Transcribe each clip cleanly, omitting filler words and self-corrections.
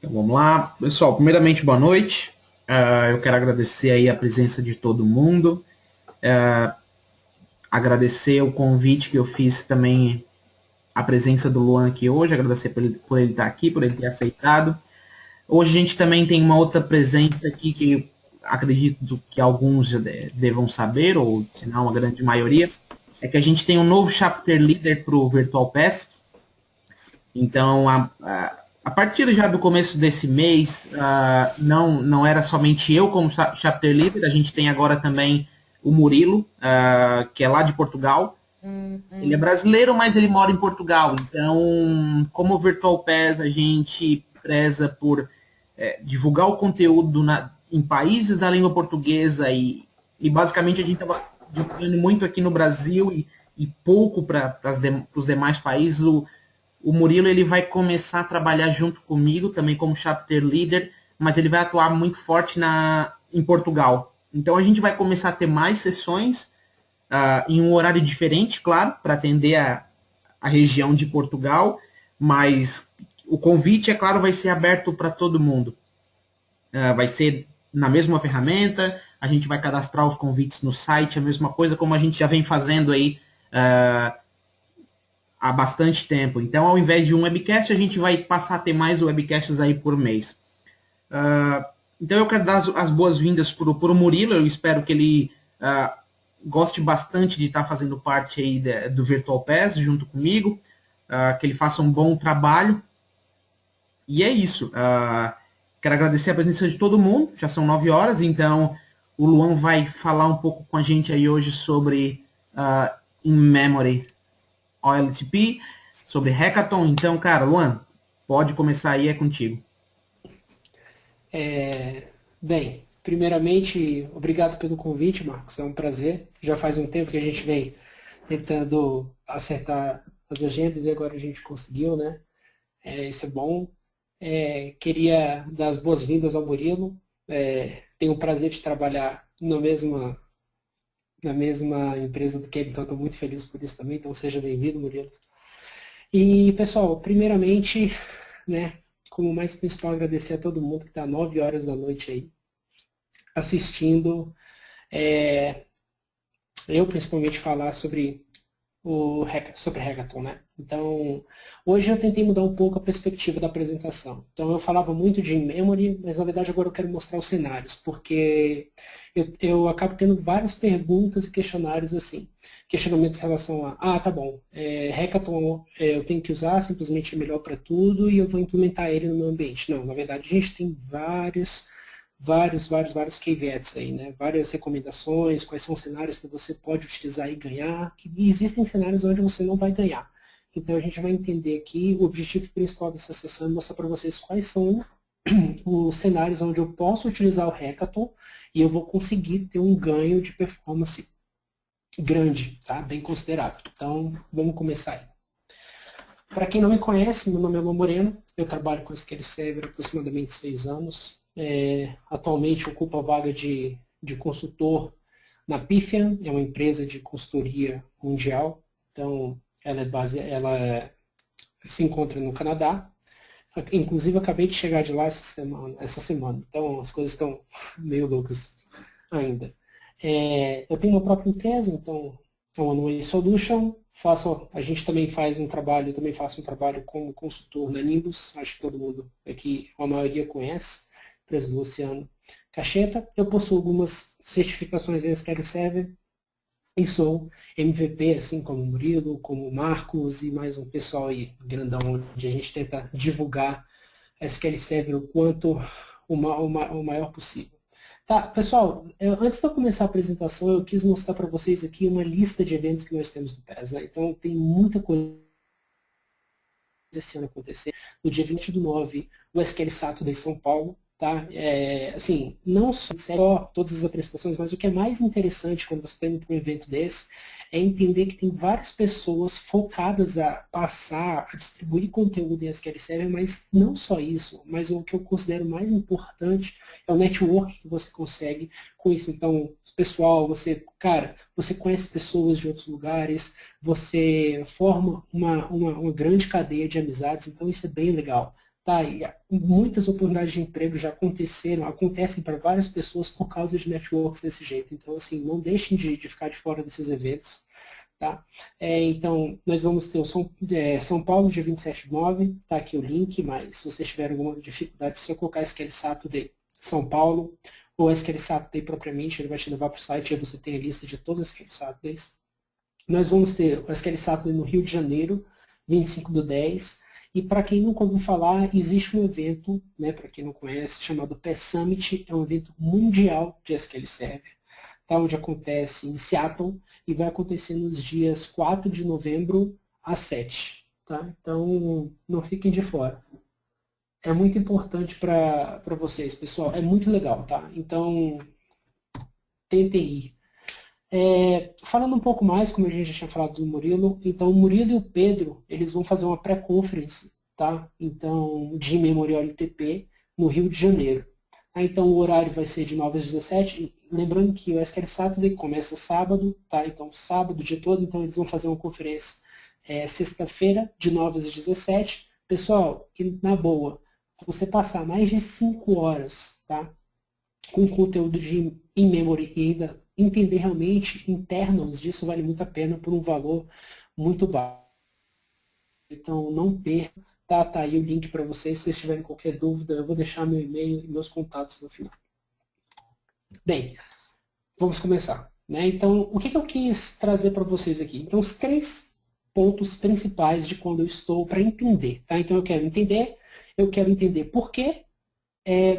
Então, vamos lá. Pessoal, primeiramente, boa noite. Eu quero agradecer aí a presença de todo mundo. Agradecer o convite que eu fiz também, a presença do Luan aqui hoje. Agradecer por ele estar aqui, por ele ter aceitado. Hoje a gente também tem uma outra presença aqui que acredito que alguns já devam saber, ou se não, a grande maioria. É que a gente tem um novo chapter leader para o Virtual Pass. Então, a partir já do começo desse mês, não era somente eu como chapter leader, a gente tem agora também o Murilo, que é lá de Portugal. Ele é brasileiro, mas ele mora em Portugal. Então, como Virtual Pass, a gente preza por divulgar o conteúdo em países da língua portuguesa e basicamente a gente estava divulgando muito aqui no Brasil e pouco para os demais países. O Murilo ele vai começar a trabalhar junto comigo, também como chapter leader, mas ele vai atuar muito forte em Portugal. Então a gente vai começar a ter mais sessões em um horário diferente, claro, para atender a região de Portugal, mas o convite, é claro, vai ser aberto para todo mundo. Vai ser na mesma ferramenta, a gente vai cadastrar os convites no site, a mesma coisa como a gente já vem fazendo aí há bastante tempo. Então, ao invés de um webcast, a gente vai passar a ter mais webcasts aí por mês. Então, eu quero dar as boas-vindas para o Murilo. Eu espero que ele goste bastante de estar fazendo parte aí do Virtual Pass junto comigo, que ele faça um bom trabalho. E é isso. Quero agradecer a presença de todo mundo. Já são 9 horas, então o Luan vai falar um pouco com a gente aí hoje sobre In Memory OLTP, sobre Hackathon. Então, cara, Luan, pode começar aí, é contigo. Bem, primeiramente, obrigado pelo convite, Marcos. É um prazer. Já faz um tempo que a gente vem tentando acertar as agendas e agora a gente conseguiu, né? Isso é bom. Queria dar as boas-vindas ao Murilo. Tenho o prazer de trabalhar na mesma empresa do que ele, então estou muito feliz por isso também. Então seja bem-vindo, Murilo. E, pessoal, primeiramente, né, como mais principal, agradecer a todo mundo que está 9 horas da noite aí assistindo. Eu principalmente falar sobre Hackathon, né? Então, hoje eu tentei mudar um pouco a perspectiva da apresentação. Então, eu falava muito de in-memory, mas na verdade agora eu quero mostrar os cenários, porque eu acabo tendo várias perguntas e questionários assim. Questionamentos em relação tá bom, Hackathon eu tenho que usar, simplesmente é melhor para tudo e eu vou implementar ele no meu ambiente. Não, na verdade a gente tem vários caveats aí, né? Várias recomendações, quais são os cenários que você pode utilizar e ganhar, e existem cenários onde você não vai ganhar. Então a gente vai entender aqui, o objetivo principal dessa sessão é mostrar para vocês quais são os cenários onde eu posso utilizar o Hackathon e eu vou conseguir ter um ganho de performance grande, tá? Bem considerável. Então, vamos começar aí. Para quem não me conhece, meu nome é Luan Moreno, eu trabalho com SQL Server há aproximadamente 6 anos. Atualmente ocupo a vaga de consultor na Pifian, é uma empresa de consultoria mundial. Então, ela se encontra no Canadá. Inclusive, acabei de chegar de lá essa semana. Então, as coisas estão meio loucas ainda. Eu tenho uma própria empresa, então, é uma One Solution. A gente também faz um trabalho, eu também faço um trabalho como consultor na Nimbus. Acho que todo mundo aqui, a maioria conhece, empresa do Luciano Cacheta. Eu possuo algumas certificações em SQL Server e sou MVP, assim como o Murilo, como o Marcos e mais um pessoal aí grandão, onde a gente tenta divulgar SQL Server o quanto o maior possível. Tá, pessoal, antes de eu começar a apresentação, eu quis mostrar para vocês aqui uma lista de eventos que nós temos no PES, né? Então tem muita coisa esse ano acontecer. No dia 20/9, o SQL Saturday em São Paulo, tá? Assim, não só todas as apresentações, mas o que é mais interessante quando você está indo para um evento desse é entender que tem várias pessoas focadas a passar, a distribuir conteúdo em SQL Server, mas não só isso, mas o que eu considero mais importante é o network que você consegue com isso. Então, pessoal, você conhece pessoas de outros lugares, você forma uma grande cadeia de amizades, então isso é bem legal. Tá? E muitas oportunidades de emprego já acontecem para várias pessoas por causa de networks desse jeito. Então, assim, não deixem de ficar de fora desses eventos. Tá? Então, nós vamos ter o São Paulo, dia 27/9, tá aqui o link, mas se vocês tiverem alguma dificuldade, se eu colocar SQL Saturday São Paulo, ou SQL Saturday propriamente, ele vai te levar para o site, aí você tem a lista de todos os SQL Saturdays. Nós vamos ter o SQL Saturday no Rio de Janeiro, 25/10, e para quem nunca ouviu falar, existe um evento, né, para quem não conhece, chamado PE Summit, é um evento mundial de SQL Server, tá, onde acontece em Seattle e vai acontecer nos dias 4 de novembro a 7. Tá? Então, não fiquem de fora. É muito importante para vocês, pessoal. É muito legal, tá? Então, tentem ir. Falando um pouco mais, como a gente já tinha falado do Murilo, então o Murilo e o Pedro, eles vão fazer uma pré-conference, tá? Então, de Memorial LTP, no Rio de Janeiro. Então, o horário vai ser de 9 às 17, lembrando que o SQL Saturday começa sábado, tá? Então, sábado o dia todo, então eles vão fazer uma conferência sexta-feira, de 9 às 17. Pessoal, na boa, você passar mais de 5 horas, tá? Com conteúdo de in-memory e ainda entender realmente internals disso vale muito a pena por um valor muito baixo. Então, não perca. Tá aí o link para vocês. Se vocês tiverem qualquer dúvida, eu vou deixar meu e-mail e meus contatos no final. Bem, vamos começar. Né? Então, o que eu quis trazer para vocês aqui? Então, os 3 pontos principais de quando eu estou para entender. Tá? Então, eu quero entender por quê,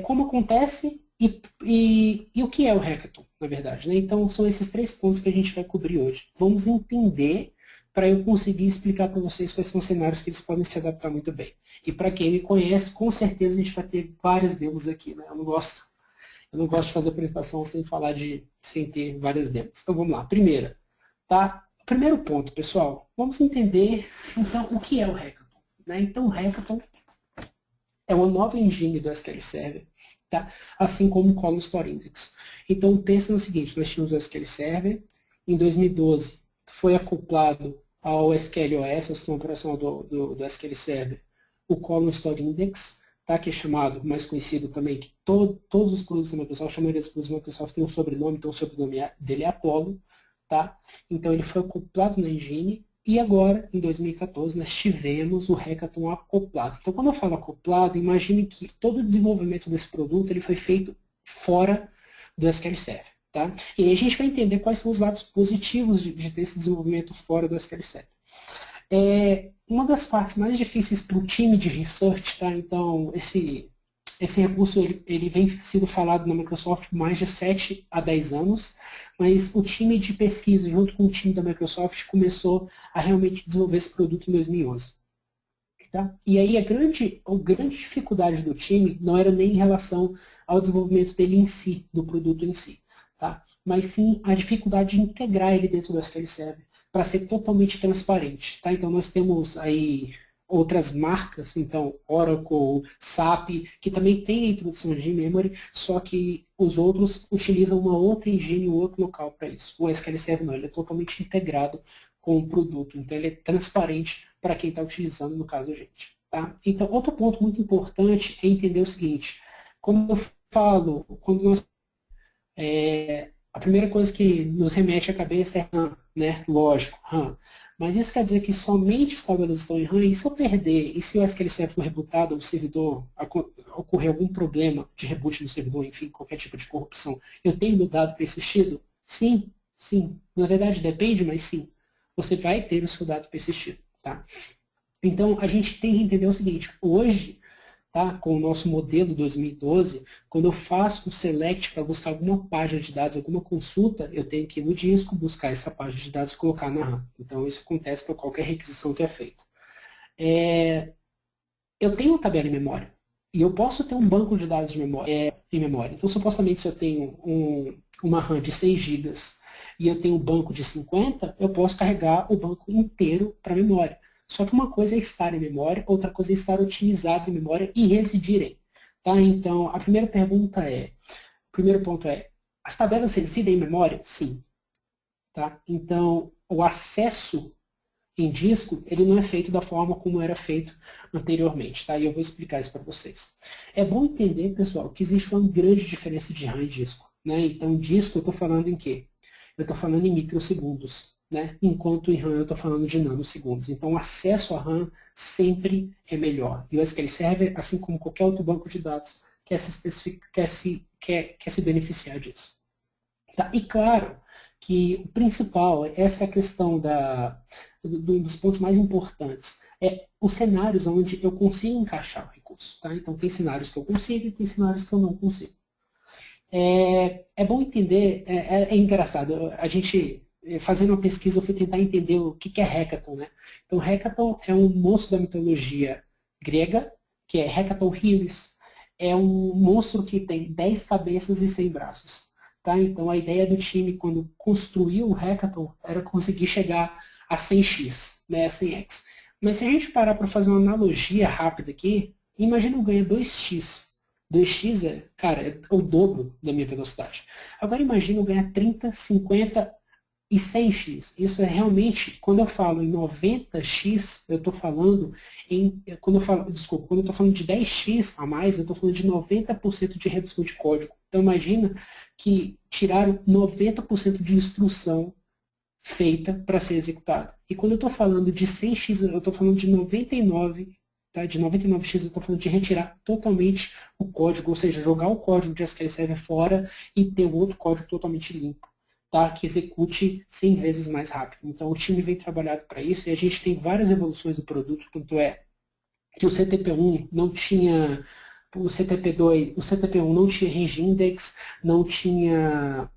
como acontece e o que é o hackathon, na verdade. Né? Então, são esses 3 pontos que a gente vai cobrir hoje. Vamos entender para eu conseguir explicar para vocês quais são os cenários que eles podem se adaptar muito bem. E para quem me conhece, com certeza a gente vai ter várias demos aqui. Né? Eu não gosto de fazer apresentação sem ter várias demos. Então, vamos lá. Primeira, tá? Primeiro ponto, pessoal. Vamos entender, então, o que é o hackathon. Né? Então, o hackathon é uma nova engine do SQL Server, tá? Assim como o Column Store Index. Então, pensa no seguinte, nós tínhamos o SQL Server, em 2012 foi acoplado ao SQLOS, ao sistema operacional do SQL Server, o Column Store Index, tá? Que é chamado, mais conhecido também, que todos os produtos da Microsoft, a maioria dos produtos da Microsoft tem um sobrenome, então o sobrenome dele é Apollo, tá? Então ele foi acoplado na engine, e agora, em 2014, nós tivemos o Hackathon acoplado. Então, quando eu falo acoplado, imagine que todo o desenvolvimento desse produto ele foi feito fora do SQL Server. Tá? E aí a gente vai entender quais são os lados positivos de ter esse desenvolvimento fora do SQL Server. Uma das partes mais difíceis para o time de research, tá? Então, esse recurso ele vem sendo falado na Microsoft por mais de 7 a 10 anos, mas o time de pesquisa, junto com o time da Microsoft, começou a realmente desenvolver esse produto em 2011. Tá? E aí a grande dificuldade do time não era nem em relação ao desenvolvimento dele em si, do produto em si, tá? Mas sim a dificuldade de integrar ele dentro do SQL Server, para ser totalmente transparente. Tá? Então nós temos aí outras marcas, então Oracle, SAP, que também tem a introdução de memory, só que os outros utilizam uma outra engine, um outro local para isso. O SQL Server não, ele é totalmente integrado com o produto, então ele é transparente para quem está utilizando, no caso a gente. Tá? Então, outro ponto muito importante é entender o seguinte, quando eu falo, a primeira coisa que nos remete à cabeça é RAM, né? Lógico, RAM. Mas isso quer dizer que somente as tabelas estão em RAM, e se eu perder, e se o SQL Server for rebootado, o servidor, ocorrer algum problema de reboot no servidor, enfim, qualquer tipo de corrupção, eu tenho meu dado persistido? Sim, sim. Na verdade depende, mas sim. Você vai ter o seu dado persistido. Tá? Então, a gente tem que entender o seguinte, hoje, tá, com o nosso modelo 2012, quando eu faço um select para buscar alguma página de dados, alguma consulta, eu tenho que ir no disco, buscar essa página de dados e colocar na RAM. Então, isso acontece para qualquer requisição que é feita. Eu tenho uma tabela em memória, e eu posso ter um banco de dados de memória, em memória. Então, supostamente, se eu tenho uma RAM de 6 GB e eu tenho um banco de 50, eu posso carregar o banco inteiro para a memória. Só que uma coisa é estar em memória, outra coisa é estar utilizado em memória e residirem. Tá? Então, a primeira pergunta o primeiro ponto é, as tabelas residem em memória? Sim. Tá? Então, o acesso em disco, ele não é feito da forma como era feito anteriormente, tá? E eu vou explicar isso para vocês. É bom entender, pessoal, que existe uma grande diferença de RAM e disco, né? Então, disco eu estou falando em quê? Eu estou falando em microsegundos, né? Enquanto em RAM eu estou falando de nanosegundos. Então, o acesso à RAM sempre é melhor. E o SQL Server, assim como qualquer outro banco de dados, quer se beneficiar disso. Tá? E claro que o principal, essa é a questão dos pontos mais importantes, é os cenários onde eu consigo encaixar o recurso. Tá? Então tem cenários que eu consigo e tem cenários que eu não consigo. É bom entender, é engraçado, a gente, fazendo uma pesquisa, eu fui tentar entender o que é Hackathon. Né? Então Hackathon é um monstro da mitologia grega, que é Hecaton Heres. É um monstro que tem 10 cabeças e 100 braços. Tá? Então a ideia do time, quando construiu o Hackathon, era conseguir chegar a 100x, né, a 100x. Mas se a gente parar para fazer uma analogia rápida aqui, imagina eu ganhar 2x. 2x cara, é o dobro da minha velocidade. Agora imagina eu ganhar 30, 50 e 100x. Isso é realmente, quando eu falo em 90x, eu estou falando desculpa, quando eu estou falando de 10x a mais, eu estou falando de 90% de redução de código. Então imagina que tiraram 90% de instrução feita para ser executada. E quando eu estou falando de 100x, eu estou falando de 99, tá? De 99x eu estou falando de retirar totalmente o código, ou seja, jogar o código de SQL Server fora e ter um outro código totalmente limpo. Tá, que execute 100 vezes mais rápido. Então, o time vem trabalhado para isso e a gente tem várias evoluções do produto, tanto é que o CTP1 não tinha, o CTP2, o CTP1 não tinha range index, não tinha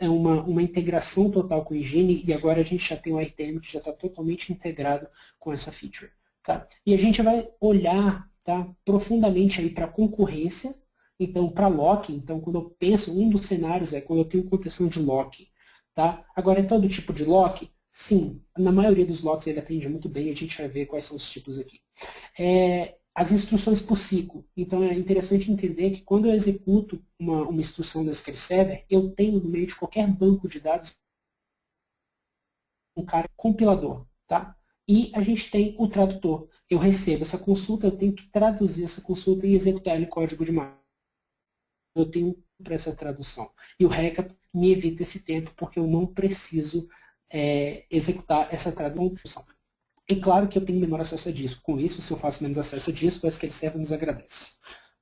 uma integração total com o Engine e agora a gente já tem o RTM que já está totalmente integrado com essa feature. Tá? E a gente vai olhar, tá, profundamente aí para a concorrência. Então, para lock, então, quando eu penso, um dos cenários é quando eu tenho contenção de lock. Tá? Agora, é todo tipo de lock? Sim, na maioria dos locks ele atende muito bem, a gente vai ver quais são os tipos aqui. As instruções por ciclo. Então, é interessante entender que quando eu executo uma instrução do SQL Server, eu tenho no meio de qualquer banco de dados um cara compilador. Tá? E a gente tem o tradutor. Eu recebo essa consulta, eu tenho que traduzir essa consulta e executar ela em código de máquina. Eu tenho para essa tradução. E o Hackathon me evita esse tempo, porque eu não preciso executar essa tradução. E claro que eu tenho menor acesso a disco. Com isso, se eu faço menos acesso a disco, o SQL Server nos agradece.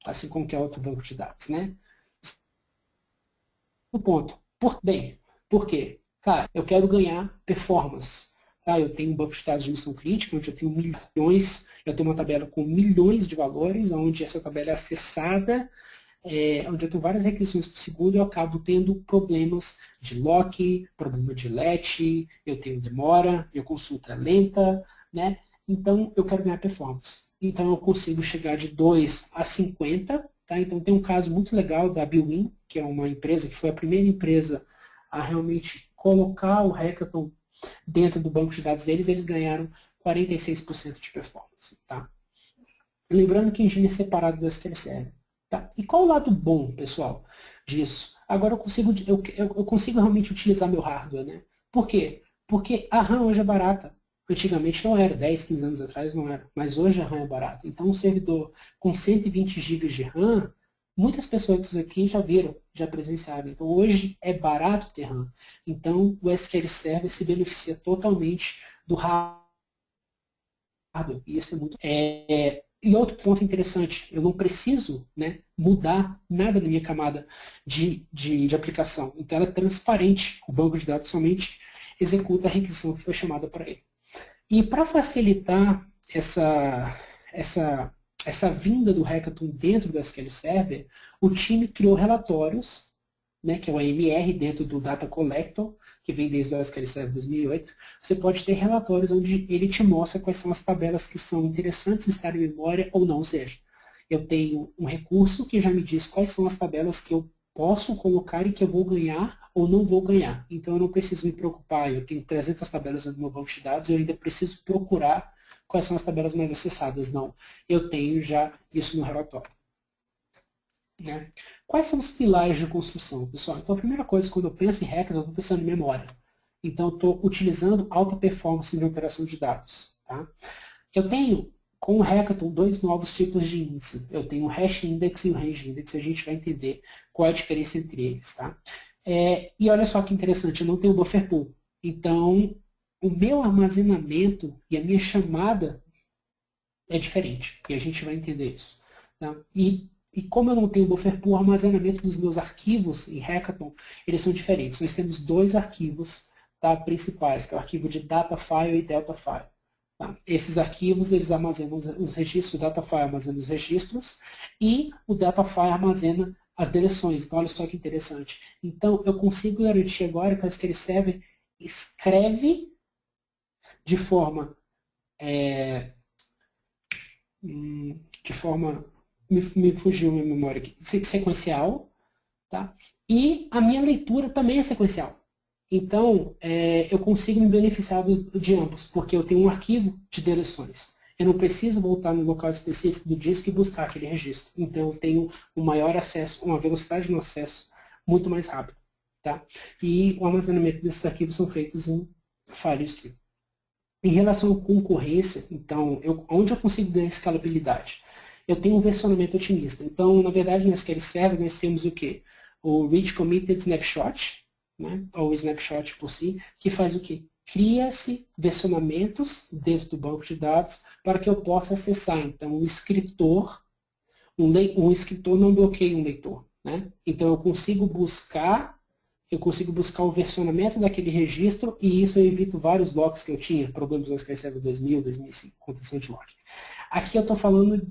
Assim como que é outro banco de dados. Né? O ponto. Por quê? Cara, eu quero ganhar performance. Tá? Eu tenho um banco de dados de missão crítica, onde eu tenho milhões, eu tenho uma tabela com milhões de valores, onde essa tabela é acessada, onde eu tenho várias requisições por segundo, eu acabo tendo problemas de lock, problema de latch, eu tenho demora, minha consulta é lenta, né? Então eu quero ganhar performance. Então eu consigo chegar de 2 a 50, tá? Então tem um caso muito legal da Bwin, que é uma empresa que foi a primeira empresa a realmente colocar o Hackathon dentro do banco de dados deles, eles ganharam 46% de performance, tá? Lembrando que Engine é separado do SQL Server. Tá? E qual o lado bom, pessoal, disso? Agora eu consigo realmente utilizar meu hardware. Né? Por quê? Porque a RAM hoje é barata. Antigamente não era, 10, 15 anos atrás não era, mas hoje a RAM é barata. Então um servidor com 120 GB de RAM, muitas pessoas aqui já viram, já presenciaram. Então hoje é barato ter RAM. Então o SQL Server se beneficia totalmente do hardware. E isso é muito. E outro ponto interessante, eu não preciso, né, mudar nada na minha camada de aplicação. Então ela é transparente. O banco de dados somente executa a requisição que foi chamada para ele. E para facilitar essa vinda do Hackathon dentro do SQL Server, o time criou relatórios, né, que é o AMR dentro do Data Collector, que vem desde o SQL Server 2008. Você pode ter relatórios onde ele te mostra quais são as tabelas que são interessantes em estar em memória ou não. Ou seja, eu tenho um recurso que já me diz quais são as tabelas que eu posso colocar e que eu vou ganhar ou não vou ganhar. Então eu não preciso me preocupar, eu tenho 300 tabelas no meu banco de dados, eu ainda preciso procurar quais são as tabelas mais acessadas. Não, eu tenho já isso no relatório. Né? Quais são os pilares de construção, pessoal? Então a primeira coisa, quando eu penso em Hackathon, eu estou pensando em memória. Então, eu estou utilizando alta performance de operação de dados. Tá? Eu tenho, com o Hackathon, dois novos tipos de índice. Eu tenho o Hash Index e o Range Index, e a gente vai entender qual é a diferença entre eles. Tá? E olha só que interessante, eu não tenho buffer pool. Então, o meu armazenamento e a minha chamada é diferente. E a gente vai entender isso. Tá? E como eu não tenho buffer pool, o armazenamento dos meus arquivos em Hackathon, eles são diferentes. Nós temos dois arquivos, tá, principais, que é o arquivo de data file e delta file. Tá? Esses arquivos, eles armazenam os registros, o data file armazena os registros e o data file armazena as deleções. Então, olha só que interessante. Então, eu consigo garantir agora que o SQL Server escreve de forma me fugiu a minha memória aqui, sequencial, tá? E a minha leitura também é sequencial. Então, eu consigo me beneficiar de ambos, porque eu tenho um arquivo de deleções. Eu não preciso voltar no local específico do disco e buscar aquele registro. Então, eu tenho um maior acesso, uma velocidade no acesso muito mais rápida. Tá? E o armazenamento desses arquivos são feitos em FileStream. Em relação à concorrência, então, onde eu consigo ganhar escalabilidade? Eu tenho um versionamento otimista. Então, na verdade, no SQL Server nós temos o quê? O Read Committed Snapshot, né? Ou snapshot por si, que faz o quê? Cria-se versionamentos dentro do banco de dados para que eu possa acessar. Então, um escritor não bloqueia um leitor. Né? Então, eu consigo buscar o versionamento daquele registro e isso eu evito vários locks que eu tinha, problemas no SQL Server 2000, 2005, contenção de lock. Aqui eu estou falando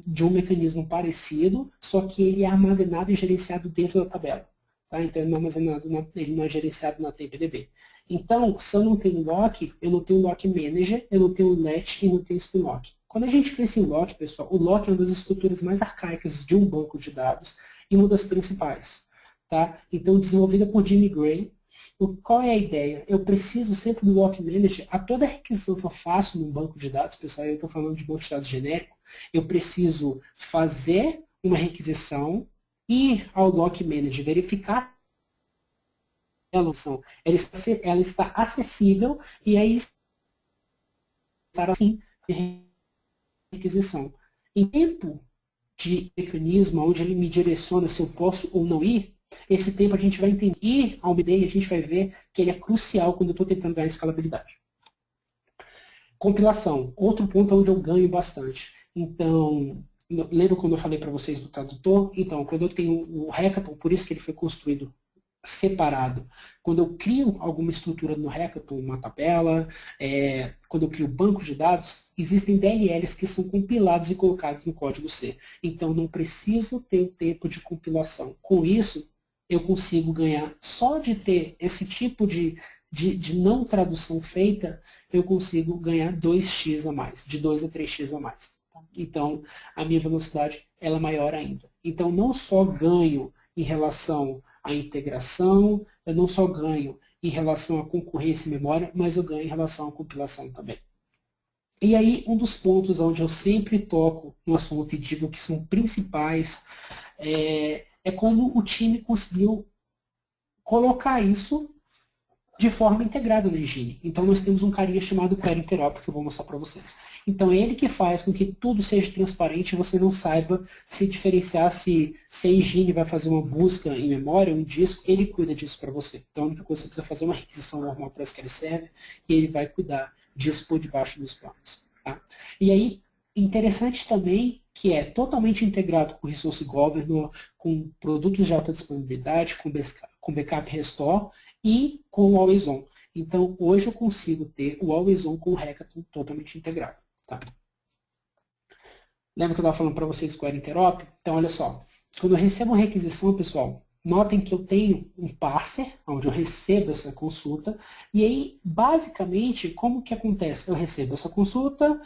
de um mecanismo parecido, só que ele é armazenado e gerenciado dentro da tabela. Tá? Então ele não é gerenciado na TPDB. Então, se eu não tenho lock, eu não tenho lock manager, eu não tenho let e não tenho spin lock. Quando a gente pensa em lock, pessoal, o lock é uma das estruturas mais arcaicas de um banco de dados e uma das principais. Tá? Então, desenvolvida por Jimmy Gray. Qual é a ideia? Eu preciso sempre do Lock Manager. A toda requisição que eu faço num banco de dados, pessoal, eu estou falando de banco de dados genérico, eu preciso fazer uma requisição, ir ao Lock Manager, verificar ela está acessível e aí estar assim de requisição. Em tempo de mecanismo, onde ele me direciona se eu posso ou não ir, esse tempo a gente vai entender. E ao MD a gente vai ver que ele é crucial quando eu estou tentando ganhar escalabilidade. Compilação. Outro ponto onde eu ganho bastante. Então, lembra quando eu falei para vocês do tradutor? Então, quando eu tenho o Hackathon, por isso que ele foi construído separado. Quando eu crio alguma estrutura no Hackathon, uma tabela, quando eu crio banco de dados, existem DLLs que são compilados e colocados no código C. Então, não preciso ter o tempo de compilação. Com isso, eu consigo ganhar, só de ter esse tipo de não tradução feita, eu consigo ganhar 2x a mais, de 2 a 3x a mais. Então, a minha velocidade ela é maior ainda. Então, não só ganho em relação à integração, eu não só ganho em relação à concorrência e memória, mas eu ganho em relação à compilação também. E aí, um dos pontos onde eu sempre toco no assunto e digo que são principais é como o time conseguiu colocar isso de forma integrada na engine. Então, nós temos um carinha chamado Query Interop, que eu vou mostrar para vocês. Então, é ele que faz com que tudo seja transparente e você não saiba se diferenciar se a engine vai fazer uma busca em memória ou em disco, ele cuida disso para você. Então, a única coisa que você precisa fazer é uma requisição normal para o SQL Server e ele vai cuidar disso por debaixo dos panos. Tá? E aí, interessante também que é totalmente integrado com o Resource Governor, com produtos de alta disponibilidade, com Backup Restore, e com o Always On. Então, hoje eu consigo ter o Always On com o Hackathon totalmente integrado. Tá? Lembra que eu estava falando para vocês com o Interop? Então, olha só. Quando eu recebo uma requisição, pessoal, notem que eu tenho um parser, onde eu recebo essa consulta, e aí, basicamente, como que acontece? Eu recebo essa consulta,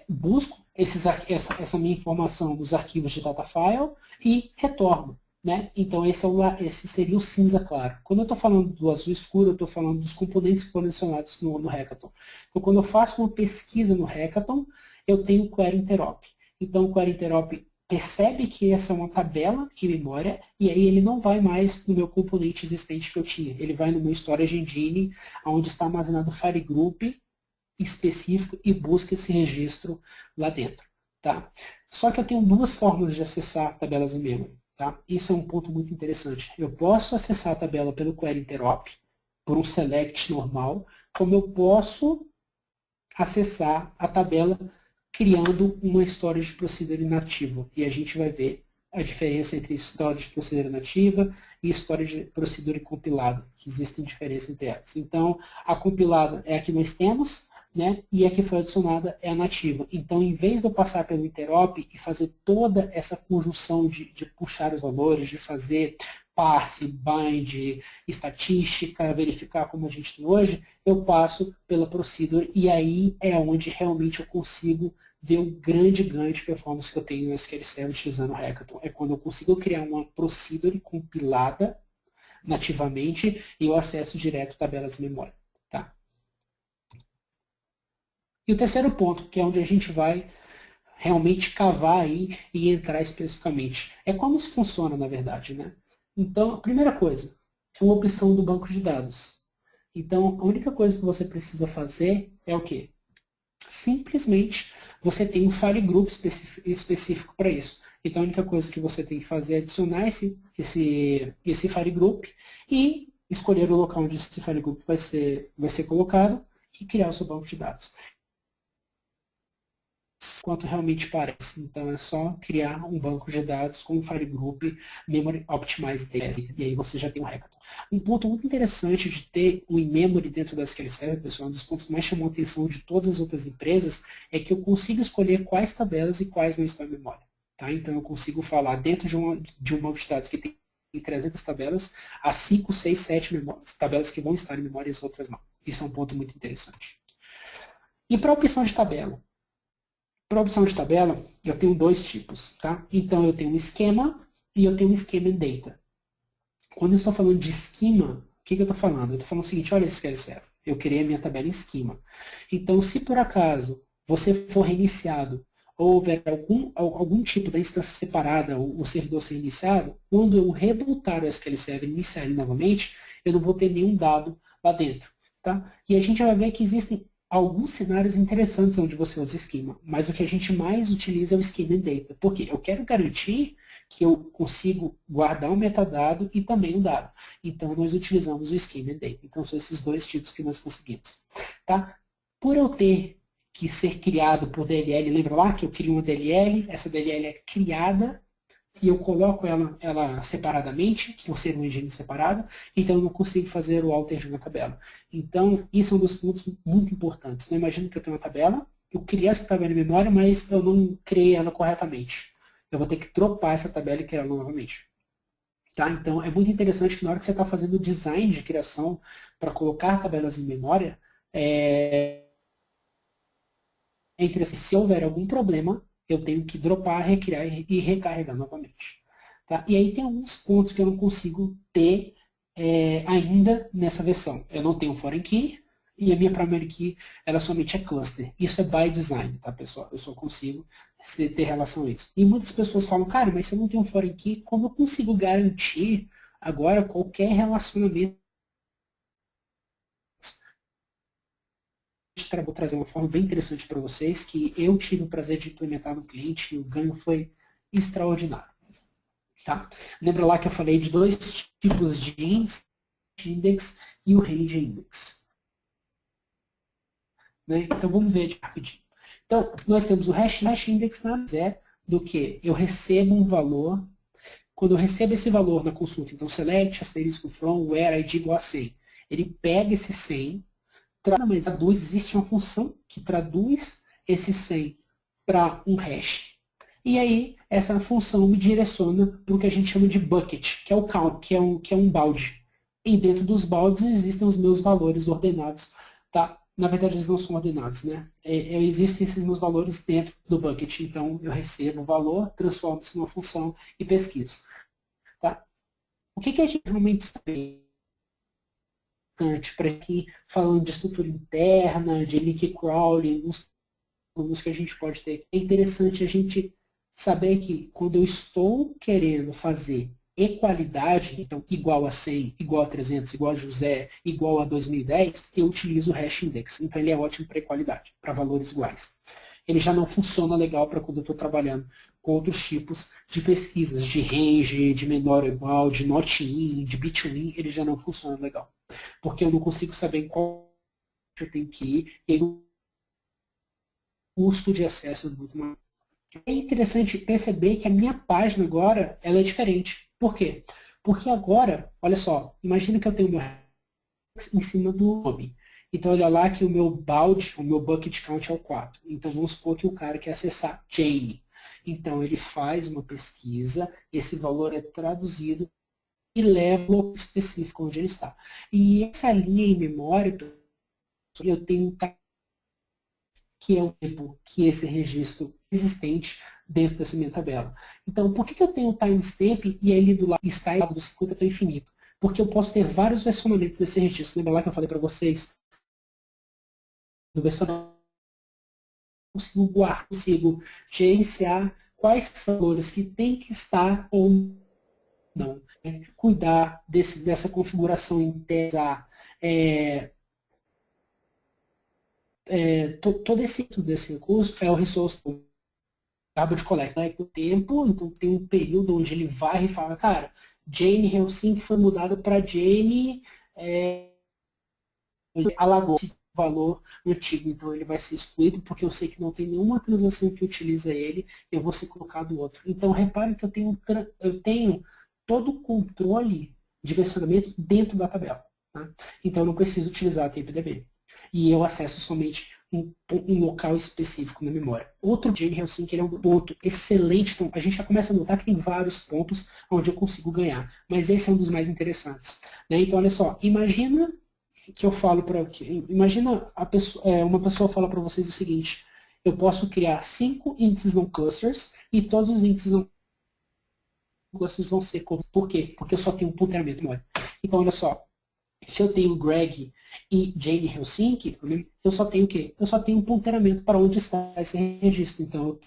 busco essa minha informação dos arquivos de data file e retorno. Né? Então, esse seria o cinza claro. Quando eu estou falando do azul escuro, eu estou falando dos componentes que foram adicionados no Hackathon. Então, quando eu faço uma pesquisa no Hackathon, eu tenho o Query Interop. Então, o Query Interop percebe que essa é uma tabela de memória, e aí ele não vai mais no meu componente existente que eu tinha. Ele vai no meu storage engine, onde está armazenado o file group específico e busca esse registro lá dentro. Tá? Só que eu tenho duas formas de acessar tabelas em memory. Tá? Isso é um ponto muito interessante. Eu posso acessar a tabela pelo query interop, por um select normal, como eu posso acessar a tabela criando uma storage procedure nativa. E a gente vai ver a diferença entre storage procedure nativa e storage procedure compilada, que existem diferenças entre elas. Então, a compilada é a que nós temos, né, e a que foi adicionada é a nativa. Então, em vez de eu passar pelo interop e fazer toda essa conjunção de puxar os valores, de fazer parse, bind, estatística, verificar como a gente tem hoje, eu passo pela procedure e aí é onde realmente eu consigo ver o grande ganho de performance que eu tenho no SQL Server utilizando o Hackathon. É quando eu consigo criar uma procedure compilada nativamente e eu acesso direto tabelas de memória. Tá? E o terceiro ponto, que é onde a gente vai realmente cavar aí e entrar especificamente, é como isso funciona, na verdade, né? Então, a primeira coisa, uma opção do banco de dados. Então, a única coisa que você precisa fazer é o quê? Simplesmente você tem um file group específico para isso. Então a única coisa que você tem que fazer é adicionar esse file group e escolher o local onde esse file group vai ser colocado e criar o seu banco de dados. Quanto realmente parece. Então é só criar um banco de dados com um file group Memory Optimized Data, e aí você já tem um Hackathon. Um ponto muito interessante de ter o in-memory dentro da SQL Server, pessoal, um dos pontos que mais chamou a atenção de todas as outras empresas, é que eu consigo escolher quais tabelas e quais não estão em memória. Tá? Então eu consigo falar dentro de um banco de dados que tem 300 tabelas, há 5, 6, 7 tabelas que vão estar em memória e as outras não. Isso é um ponto muito interessante. E para a opção de tabela? Para a opção de tabela, eu tenho dois tipos. Tá? Então, eu tenho um esquema e eu tenho um esquema em data. Quando eu estou falando de esquema, o que eu estou falando? Eu estou falando o seguinte, olha, SQL Server, eu criei a minha tabela em esquema. Então, se por acaso você for reiniciado ou houver algum tipo da instância separada, o servidor ser iniciado, quando eu rebootar o SQL Server e iniciar ele novamente, eu não vou ter nenhum dado lá dentro. Tá? E a gente vai ver que existem alguns cenários interessantes onde você usa esquema, mas o que a gente mais utiliza é o esquema em data. Por quê? Eu quero garantir que eu consigo guardar o metadado e também o dado. Então, nós utilizamos o esquema em data. Então, são esses dois tipos que nós conseguimos. Tá? Por eu ter que ser criado por DLL, lembra lá que eu crio uma DLL, essa DLL é criada e eu coloco ela separadamente, por ser uma engine separada, então eu não consigo fazer o alter de uma tabela. Então, isso é um dos pontos muito importantes. Não imagino que eu tenho uma tabela, eu criei essa tabela em memória, mas eu não criei ela corretamente. Eu vou ter que dropar essa tabela e criar ela novamente. Tá? Então, é muito interessante que na hora que você está fazendo o design de criação para colocar tabelas em memória, se houver algum problema, eu tenho que dropar, recriar e recarregar novamente. Tá? E aí tem alguns pontos que eu não consigo ter ainda nessa versão. Eu não tenho foreign key e a minha primary key ela somente é cluster. Isso é by design, tá, pessoal? Eu só consigo ter relação a isso. E muitas pessoas falam, cara, mas se eu não tenho foreign key, como eu consigo garantir agora qualquer relacionamento? Vou trazer uma forma bem interessante para vocês, que eu tive o prazer de implementar no cliente e o ganho foi extraordinário. Tá? Lembra lá que eu falei de dois tipos de index e o range index. Né? Então vamos ver rapidinho. Então, nós temos o hash index nada mais é do que eu recebo um valor, quando eu recebo esse valor na consulta, então select, asterisco from, where, id igual a 100, ele pega esse 100, existe uma função que traduz esse 100 para um hash. E aí, essa função me direciona para o que a gente chama de bucket, que é o count, que é um balde. E dentro dos baldes existem os meus valores ordenados. Tá? Na verdade, eles não são ordenados, né? Existem esses meus valores dentro do bucket. Então, eu recebo o valor, transformo isso numa função e pesquiso. Tá? O que a gente realmente sabe para aqui, falando de estrutura interna, de link crawling, alguns que a gente pode ter. É interessante a gente saber que quando eu estou querendo fazer equalidade, então igual a 100, igual a 300, igual a José, igual a 2010, eu utilizo o hash index. Então ele é ótimo para equalidade, para valores iguais. Ele já não funciona legal para quando eu estou trabalhando com outros tipos de pesquisas, de range, de menor ou igual, de not in, de between, ele já não funciona legal. Porque eu não consigo saber em qual eu tenho que ir e o custo de acesso é muito maior. É interessante perceber que a minha página agora ela é diferente. Por quê? Porque agora, olha só, imagina que eu tenho o meu em cima do nome. Então, olha lá que o meu balde, o meu bucket count é o 4. Então, vamos supor que o cara quer acessar Jane. Então, ele faz uma pesquisa, esse valor é traduzido e leva ao específico onde ele está. E essa linha em memória, eu tenho que é o tempo que esse registro existente dentro dessa minha tabela. Então, por que eu tenho o timestamp e ele do lado está do 50 até o infinito? Porque eu posso ter vários versionamentos desse registro. Lembra lá que eu falei para vocês do versionamento? Consigo guardar, consigo gerenciar quais são os valores que tem que estar ou não. Cuidar dessa configuração interna, todo desse recurso é o resource garbage collect, né? O tempo, então tem um período onde ele vai e fala, cara, Jane Helsinki foi mudada para Jane Alagoas, valor antigo, então ele vai ser excluído porque eu sei que não tem nenhuma transação que utiliza ele, eu vou ser colocado outro. Então repare que eu tenho todo o controle de versionamento dentro da tabela. Tá? Então eu não preciso utilizar a TempDB. E eu acesso somente um local específico na memória. Outro Jane Helsinki ele é um ponto excelente, então a gente já começa a notar que tem vários pontos onde eu consigo ganhar, mas esse é um dos mais interessantes. Né? Então olha só, imagina que eu falo para imagina uma pessoa fala para vocês o seguinte: eu posso criar 5 índices não clusters e todos os índices não clusters vão ser por quê? Porque eu só tenho um ponderamento memória. Então olha só, se eu tenho Greg e Jane Helsinki, eu só tenho o quê? Eu só tenho um ponderamento para onde está esse registro. Então,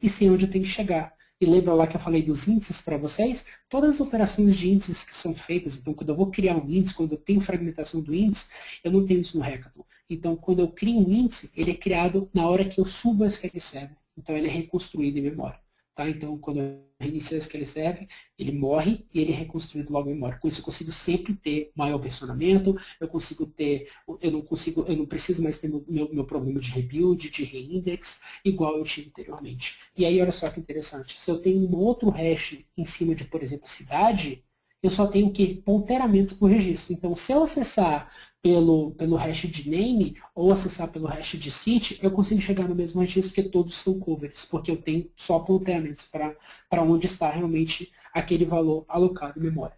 e sei onde eu tenho que chegar. E lembra lá que eu falei dos índices para vocês? Todas as operações de índices que são feitas, então quando eu vou criar um índice, quando eu tenho fragmentação do índice, eu não tenho isso no Hackathon. Então quando eu crio um índice, ele é criado na hora que eu subo a SQL Server. Então ele é reconstruído em memória. Tá? Então quando eu reinicio a SQL Server, ele morre e ele é reconstruído logo em memória. Com isso eu consigo sempre ter maior versionamento, eu não preciso mais ter meu problema de rebuild, de reindex, igual eu tinha anteriormente. E aí olha só que interessante, se eu tenho um outro hash em cima de, por exemplo, cidade, eu só tenho o quê? Ponteiramentos por registro. Então, se eu acessar pelo hash de name ou acessar pelo hash de city, eu consigo chegar no mesmo registro porque todos são covers, porque eu tenho só ponteiramentos para onde está realmente aquele valor alocado em memória.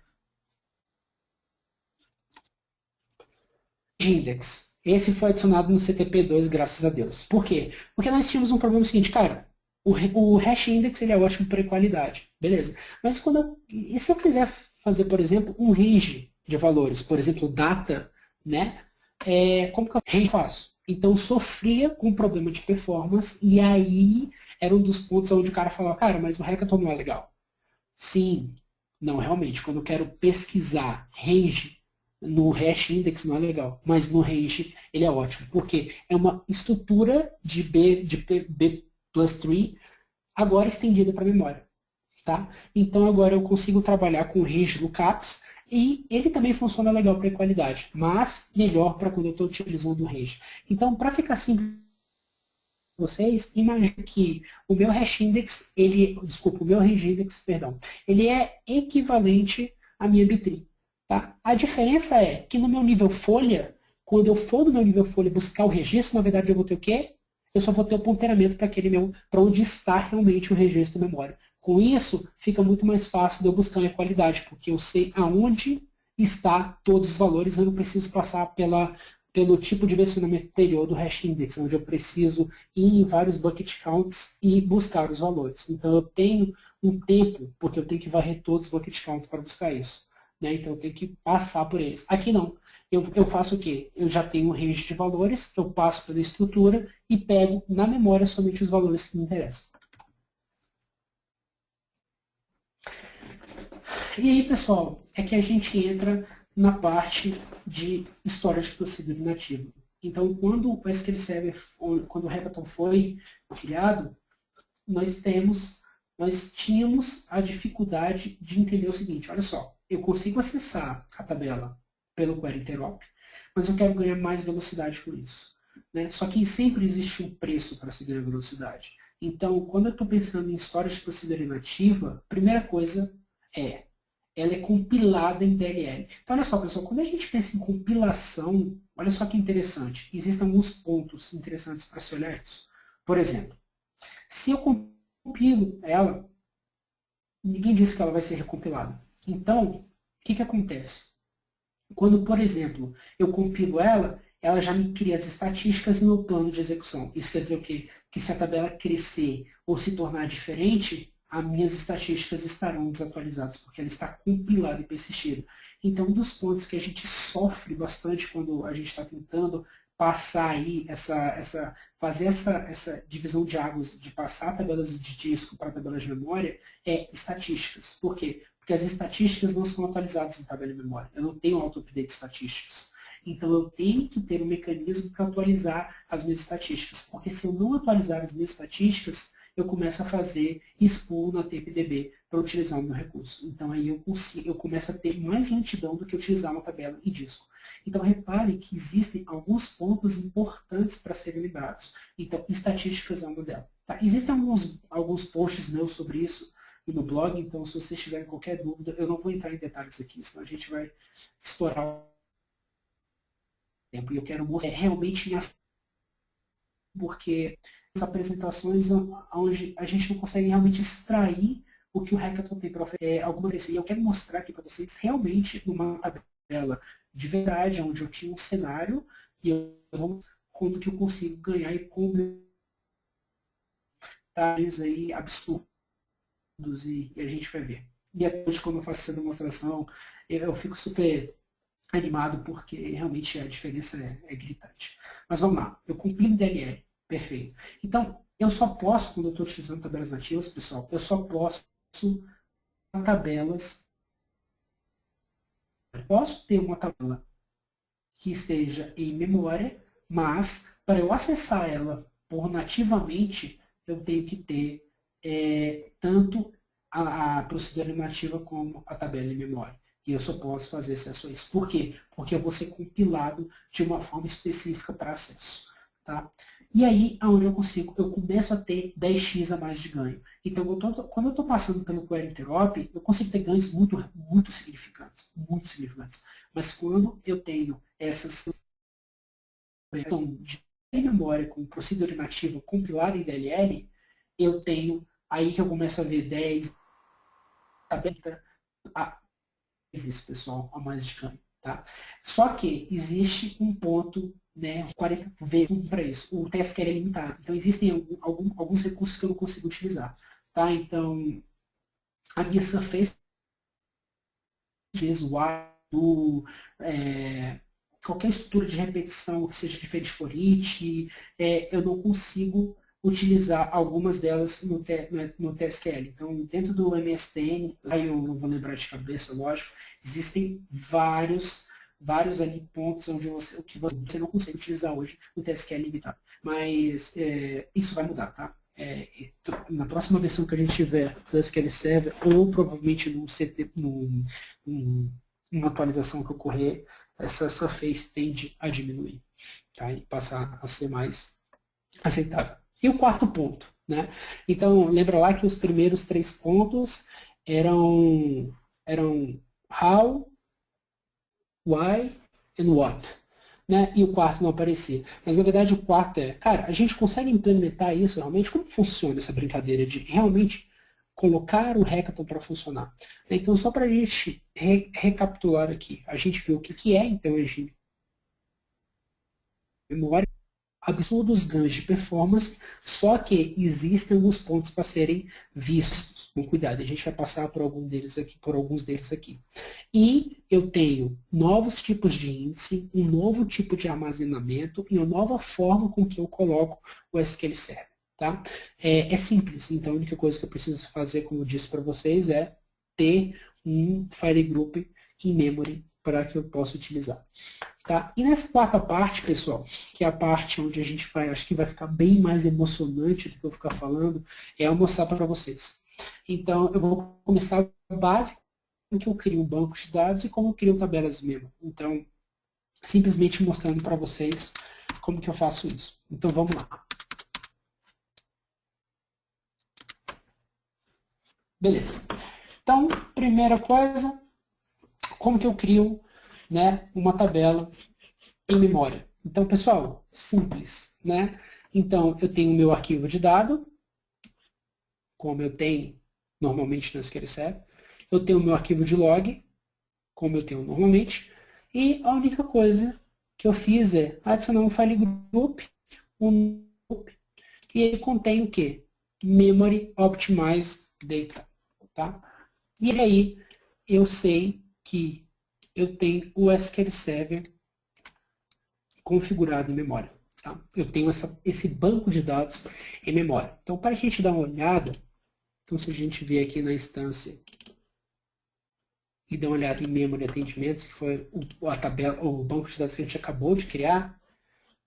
De index. Esse foi adicionado no CTP2, graças a Deus. Por quê? Porque nós tínhamos um problema seguinte, cara, o hash index ele é ótimo para equalidade, beleza. Mas e se eu quiser fazer, por exemplo, um range de valores, por exemplo, data, né? Como que eu range faço? Então eu sofria com problema de performance e aí era um dos pontos onde o cara falava, cara, mas o hackathon não é legal. Sim, não, realmente, quando eu quero pesquisar range no hash index não é legal, mas no range ele é ótimo, porque é uma estrutura de B plus 3 agora estendida para a memória. Tá? Então agora eu consigo trabalhar com range lookups e ele também funciona legal para equalidade, mas melhor para quando eu estou utilizando o range. Então, para ficar simples vocês, imagine que o meu hash index, o meu range index, perdão, ele é equivalente à minha B-tree. Tá? A diferença é que no meu nível folha, quando eu for no meu nível folha buscar o registro, na verdade eu vou ter o quê? Eu só vou ter o ponteiramento para onde está realmente o registro memória. Com isso, fica muito mais fácil de eu buscar a qualidade, porque eu sei aonde está todos os valores, eu não preciso passar pelo tipo de versionamento anterior do hash index, onde eu preciso ir em vários bucket counts e buscar os valores. Então eu tenho um tempo, porque eu tenho que varrer todos os bucket counts para buscar isso. Né? Então eu tenho que passar por eles. Aqui não. Eu faço o quê? Eu já tenho um range de valores, eu passo pela estrutura e pego na memória somente os valores que me interessam. E aí, pessoal, é que a gente entra na parte de história de procedura inativa. Então, quando o SQL Server, quando o Hackathon foi criado, nós tínhamos a dificuldade de entender o seguinte, olha só, eu consigo acessar a tabela pelo Query Interop, mas eu quero ganhar mais velocidade com isso. Né? Só que sempre existe um preço para se ganhar velocidade. Então, quando eu estou pensando em história de procedura inativa, a primeira coisa ela é compilada em DLL. Então, olha só, pessoal, quando a gente pensa em compilação, olha só que interessante. Existem alguns pontos interessantes para se olhar isso. Por exemplo, se eu compilo ela, ninguém disse que ela vai ser recompilada. Então, o que acontece? Quando, por exemplo, eu compilo ela, ela já me cria as estatísticas no meu plano de execução. Isso quer dizer o quê? Que se a tabela crescer ou se tornar diferente, as minhas estatísticas estarão desatualizadas, porque ela está compilada e persistida. Então, um dos pontos que a gente sofre bastante quando a gente está tentando passar aí, fazer essa divisão de águas, de passar tabelas de disco para tabelas de memória, é estatísticas. Por quê? Porque as estatísticas não são atualizadas em tabela de memória. Eu não tenho auto-update de estatísticas. Então, eu tenho que ter um mecanismo para atualizar as minhas estatísticas. Porque se eu não atualizar as minhas estatísticas, eu começo a fazer spool na TPDB para utilizar o meu recurso. Então, aí eu começo a ter mais lentidão do que utilizar uma tabela em disco. Então, reparem que existem alguns pontos importantes para serem lembrados. Então, estatísticas é um modelo. Tá? Existem alguns posts meus sobre isso no blog, então se vocês tiverem qualquer dúvida, eu não vou entrar em detalhes aqui, senão a gente vai estourar o tempo. E eu quero mostrar realmente em ação, porque as apresentações onde a gente não consegue realmente extrair o que o Hackathon tem para oferecer. Algumas vezes, e eu quero mostrar aqui para vocês realmente numa tabela de verdade, onde eu tinha um cenário e eu vou como que eu consigo ganhar e como aí absurdos e a gente vai ver. E até hoje, quando eu faço essa demonstração, eu fico super animado porque realmente a diferença é gritante. Mas vamos lá, eu compilo DLL, perfeito. Então, eu só posso, quando eu estou utilizando tabelas nativas, pessoal, eu só posso tabelas. Eu posso ter uma tabela que esteja em memória, mas para eu acessar ela por nativamente, eu tenho que ter tanto a procedura nativa como a tabela em memória. E eu só posso fazer acesso a isso. Por quê? Porque eu vou ser compilado de uma forma específica para acesso. Tá? E aí, aonde eu começo a ter 10x a mais de ganho. Então, quando eu estou passando pelo Query Interop, eu consigo ter ganhos muito significantes. Muito significantes. Mas quando eu tenho essas de memória com procedura nativa compilada em DLL, eu tenho aí que eu começo a ver 10, aberta a isso, pessoal, a mais de ganho. Tá? Só que existe um ponto, né, 40 V para isso. O TSQL é limitado. Então existem alguns recursos que eu não consigo utilizar. Tá? Então, a minha Surface visual, qualquer estrutura de repetição que seja diferente for it, eu não consigo utilizar algumas delas no TSQL. Então, dentro do MSTN, aí eu não vou lembrar de cabeça, lógico, existem vários ali pontos onde o que você não consegue utilizar hoje no TSQL limitado. Mas isso vai mudar, tá? Na próxima versão que a gente tiver do SQL Server, ou provavelmente numa atualização que ocorrer, essa surface tende a diminuir, tá? E passar a ser mais aceitável. E o quarto ponto, né? Então, lembra lá que os primeiros 3 pontos eram how, why and what. Né? E o quarto não aparecer. Mas na verdade o quarto cara, a gente consegue implementar isso realmente? Como funciona essa brincadeira de realmente colocar o hackathon para funcionar? Então, só para a gente recapitular aqui, a gente viu o que é então a memória, absurdos ganhos de performance, só que existem alguns pontos para serem vistos com cuidado. A gente vai passar por alguns deles aqui. E eu tenho novos tipos de índice, um novo tipo de armazenamento e uma nova forma com que eu coloco o SQL Server. Tá? É simples, então a única coisa que eu preciso fazer, como eu disse para vocês, é ter um file group em memory para que eu possa utilizar. Tá? E nessa quarta parte, pessoal, que é a parte onde a gente vai, acho que vai ficar bem mais emocionante do que eu ficar falando, é eu mostrar para vocês. Então, eu vou começar básico, que eu crio um banco de dados e como eu crio tabelas mesmo. Então, simplesmente mostrando para vocês como que eu faço isso. Então, vamos lá. Beleza. Então, primeira coisa, como que eu crio, né, uma tabela em memória? Então, pessoal, simples, né? Então, eu tenho o meu arquivo de dado, como eu tenho normalmente no SQL Server. Eu tenho o meu arquivo de log, como eu tenho normalmente. E a única coisa que eu fiz é adicionar um file group, e ele contém o quê? Memory Optimized Data. Tá? E aí eu sei que eu tenho o SQL Server configurado em memória. Tá? Eu tenho esse banco de dados em memória. Então, para a gente dar uma olhada, então se a gente vier aqui na instância e dar uma olhada em Memory Atendimentos, que foi a tabela, o banco de dados que a gente acabou de criar,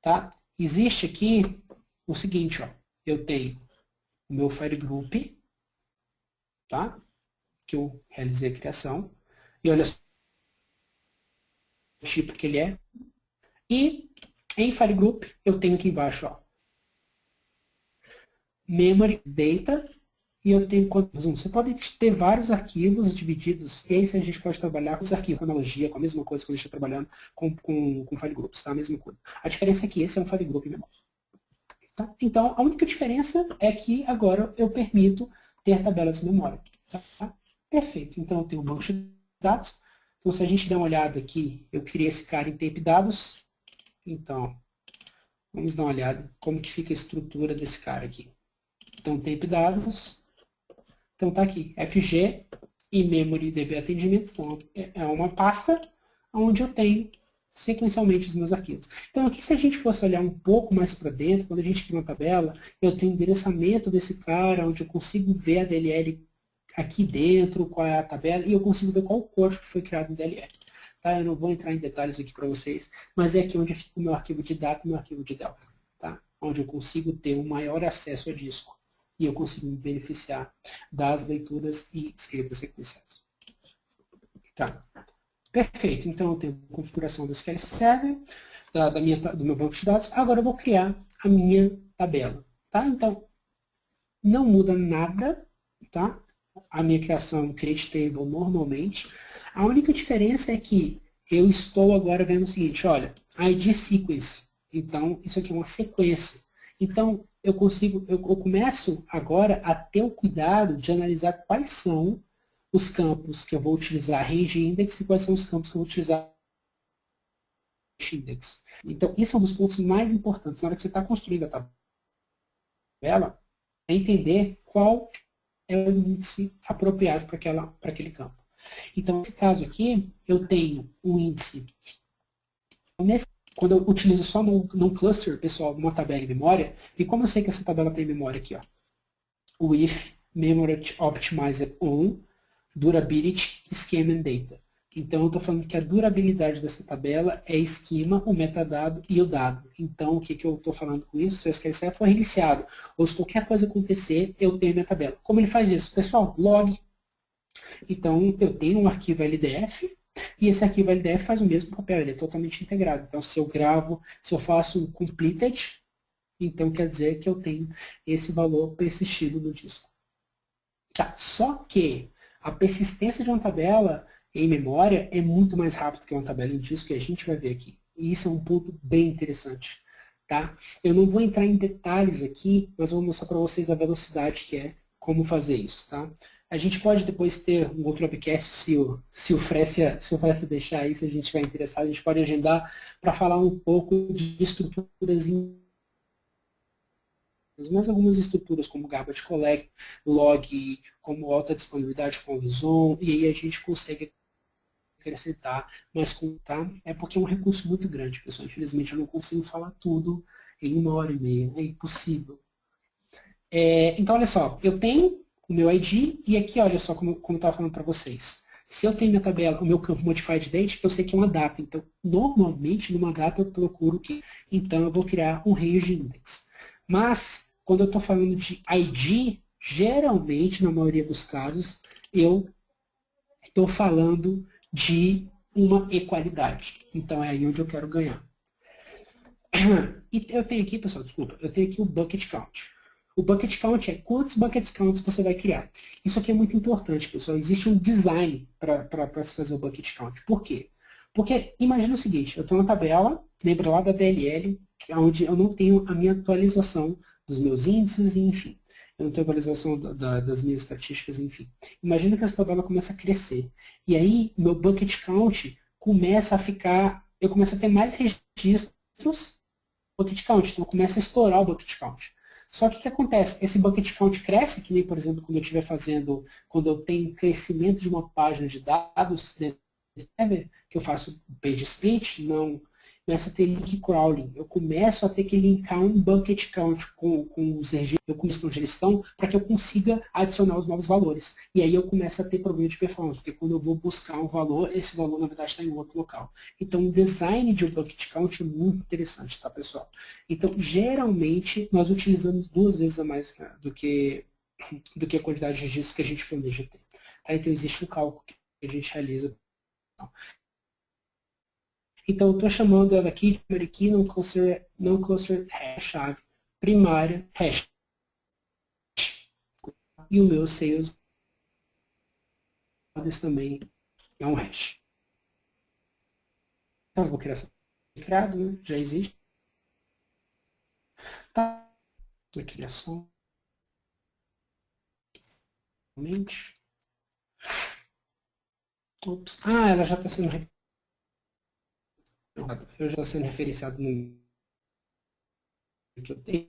tá? Existe aqui o seguinte, ó, eu tenho o meu file group, tá? Que eu realizei a criação, e olha só o tipo que ele é, e em file group eu tenho aqui embaixo, ó, memory data, e eu tenho quantos? Você pode ter vários arquivos divididos, e aí a gente pode trabalhar com os arquivos, com analogia, com a mesma coisa que a gente está trabalhando com file groups, tá? A mesma coisa. A diferença é que esse é um file group mesmo. Tá? Então, a única diferença é que agora eu permito ter tabelas de memória. Tá? Perfeito. Então, eu tenho um banco de dados. Então, se a gente der uma olhada aqui, eu criei esse cara em tape dados. Então, vamos dar uma olhada como que fica a estrutura desse cara aqui. Então, tape dados. Então, tá aqui, FG e Memory DB Atendimentos. Então, é uma pasta onde eu tenho sequencialmente os meus arquivos. Então, aqui, se a gente fosse olhar um pouco mais para dentro, quando a gente cria uma tabela, eu tenho o endereçamento desse cara, onde eu consigo ver a DLL aqui dentro, qual é a tabela, e eu consigo ver qual o código que foi criado no DLL. Tá? Eu não vou entrar em detalhes aqui para vocês, mas é aqui onde fica o meu arquivo de data e o meu arquivo de delta. Tá? Onde eu consigo ter um maior acesso ao disco. E eu consigo me beneficiar das leituras e escritas sequenciais. Tá. Perfeito. Então, eu tenho a configuração do SQL Server, do meu banco de dados. Agora, eu vou criar a minha tabela. Tá? Então, não muda nada. Tá? A minha criação create table normalmente. A única diferença é que eu estou agora vendo o seguinte, olha, ID sequence. Então, isso aqui é uma sequência. Então, eu começo agora a ter o cuidado de analisar quais são os campos que eu vou utilizar range index e quais são os campos que eu vou utilizar index. Então, isso é um dos pontos mais importantes. Na hora que você está construindo a tabela, é entender qual é o índice apropriado para aquele campo. Então, nesse caso aqui, eu tenho um índice. Quando eu utilizo só num cluster, pessoal, numa tabela em memória, e como eu sei que essa tabela tem memória aqui, ó, o if memory optimizer on durability schema and data. Então, eu estou falando que a durabilidade dessa tabela é esquema, o metadado e o dado. Então, o que, que eu estou falando com isso? Se o SQL Server for reiniciado, ou se qualquer coisa acontecer, eu tenho minha tabela. Como ele faz isso? Pessoal, log. Então, eu tenho um arquivo LDF, e esse arquivo LDF faz o mesmo papel, ele é totalmente integrado. Então, se eu gravo, se eu faço um completed, então quer dizer que eu tenho esse valor persistido no disco. Tá. Só que a persistência de uma tabela em memória é muito mais rápida que uma tabela em disco, que a gente vai ver aqui. E isso é um ponto bem interessante. Tá? Eu não vou entrar em detalhes aqui, mas vou mostrar para vocês a velocidade que é, como fazer isso. Tá? A gente pode depois ter um outro webcast, se o Frécia deixar aí, se a gente estiver interessado, a gente pode agendar para falar um pouco de estruturas mas algumas estruturas como garbage collect, log, como alta disponibilidade com Vison, e aí a gente consegue acrescentar, mas tá? É porque é um recurso muito grande, pessoal. Infelizmente eu não consigo falar tudo em 1 hora e meia, é impossível. Então, olha só, eu tenho o meu ID, e aqui, olha só como eu estava falando para vocês. Se eu tenho minha tabela, o meu campo Modified Date, eu sei que é uma data. Então, normalmente, numa data eu procuro o quê? Então, eu vou criar um range index. Mas, quando eu estou falando de ID, geralmente, na maioria dos casos, eu estou falando de uma equalidade. Então, é aí onde eu quero ganhar. E eu tenho aqui, pessoal, desculpa, eu tenho aqui o bucket count. O bucket count é quantos bucket counts você vai criar. Isso aqui é muito importante, pessoal. Existe um design para se fazer o bucket count. Por quê? Porque imagina o seguinte, eu tenho uma tabela, lembra lá da DLL, onde eu não tenho a minha atualização dos meus índices, enfim. Eu não tenho atualização das minhas estatísticas, enfim. Imagina que essa tabela começa a crescer. E aí, meu bucket count começa a ficar, eu começo a ter mais registros bucket count, então começa a estourar o bucket count. Só que o que acontece? Esse bucket count cresce, que nem, por exemplo, quando eu estiver fazendo, quando eu tenho crescimento de uma página de dados, que eu faço page split, não começa a ter link crawling. Eu começo a ter que linkar um bucket count com os registros, eu começo onde eles estão, para que eu consiga adicionar os novos valores. E aí eu começo a ter problema de performance, porque quando eu vou buscar um valor, esse valor na verdade está em outro local. Então o design de um bucket count é muito interessante, tá, pessoal? Então, geralmente, nós utilizamos 2 vezes a mais do que a quantidade de registros que a gente planeja ter. Tá? Então existe um cálculo que a gente realiza. Então, eu estou chamando ela aqui de primary key não cluster hash, chave primária hash. E o meu sales também é um hash. Então, eu vou criar essa criado, né? Já existe. Tá. A criação. Ops. Ah, ela já está sendo eu já sendo referenciado no que eu tenho.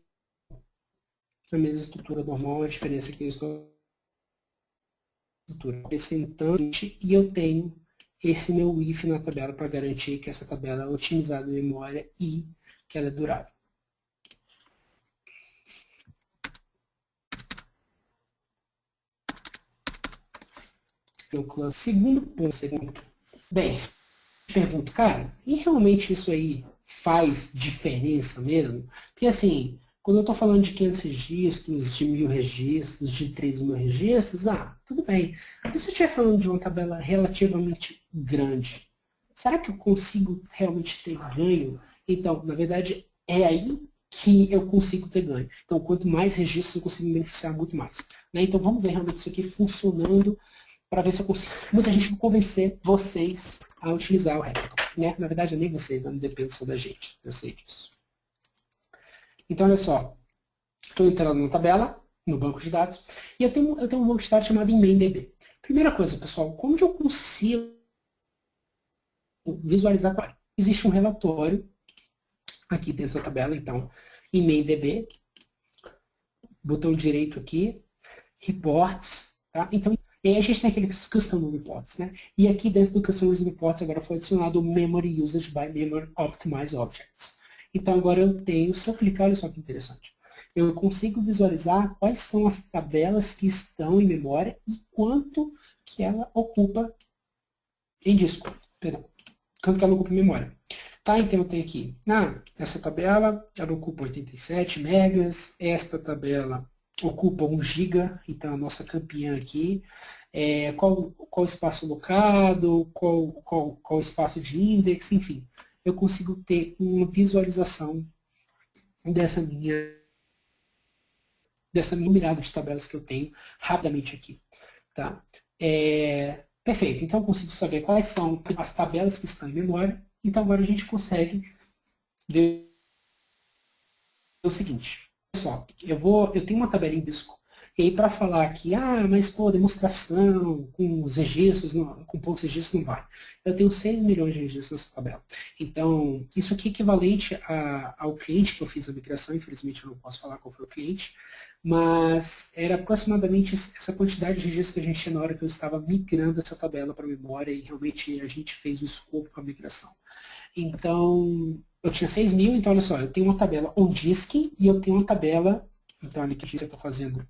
A mesma estrutura normal, a diferença é que eu estou acrescentando e eu tenho esse meu if na tabela para garantir que essa tabela é otimizada em memória e que ela é durável. Então, segundo ponto. Bem, pergunto, cara, e realmente isso aí faz diferença mesmo? Porque assim, quando eu estou falando de 500 registros, de 1.000 registros, de 3.000 registros, tudo bem. Mas se eu estiver falando de uma tabela relativamente grande, será que eu consigo realmente ter ganho? Então, na verdade, é aí que eu consigo ter ganho. Então, quanto mais registros, eu consigo me beneficiar muito mais. Né? Então, vamos ver realmente isso aqui funcionando para ver se eu consigo. Muita gente vai convencer vocês a utilizar o Hackathon. Né? Na verdade, nem vocês, não depende só da gente. Eu sei disso. Então, olha só. Estou entrando na tabela, no banco de dados, e eu tenho um banco de dados chamado EmaiDB. Primeira coisa, pessoal, como que eu consigo visualizar qual? Existe um relatório aqui dentro da tabela, então, EmaiDB, botão direito aqui, Reports, tá? Então, e aí a gente tem aqueles Custom Reports, né? E aqui dentro do Custom Reports agora foi adicionado o Memory Usage by Memory Optimized Objects. Então agora eu tenho, se eu clicar, olha só que interessante, eu consigo visualizar quais são as tabelas que estão em memória e quanto que ela ocupa em disco, perdão, quanto que ela ocupa em memória. Tá, então eu tenho aqui, essa tabela, ela ocupa 87 megas, esta tabela ocupa 1 GB, então a nossa campeã aqui, qual espaço alocado, qual espaço de index, enfim, eu consigo ter uma visualização dessa minha numerada de tabelas que eu tenho rapidamente aqui. Tá? Perfeito, então eu consigo saber quais são as tabelas que estão em memória, então agora a gente consegue ver o seguinte, pessoal, eu tenho uma tabela em disco, e aí para falar aqui, mas pô, demonstração com os registros, com poucos registros não vai. Eu tenho 6 milhões de registros nessa tabela. Então, isso aqui é equivalente ao cliente que eu fiz a migração, infelizmente eu não posso falar qual foi o cliente, mas era aproximadamente essa quantidade de registros que a gente tinha na hora que eu estava migrando essa tabela para a memória e realmente a gente fez o escopo para a migração. Então, eu tinha 6 mil, então olha só, eu tenho uma tabela on disk e eu tenho uma tabela, então olha aqui eu estou fazendo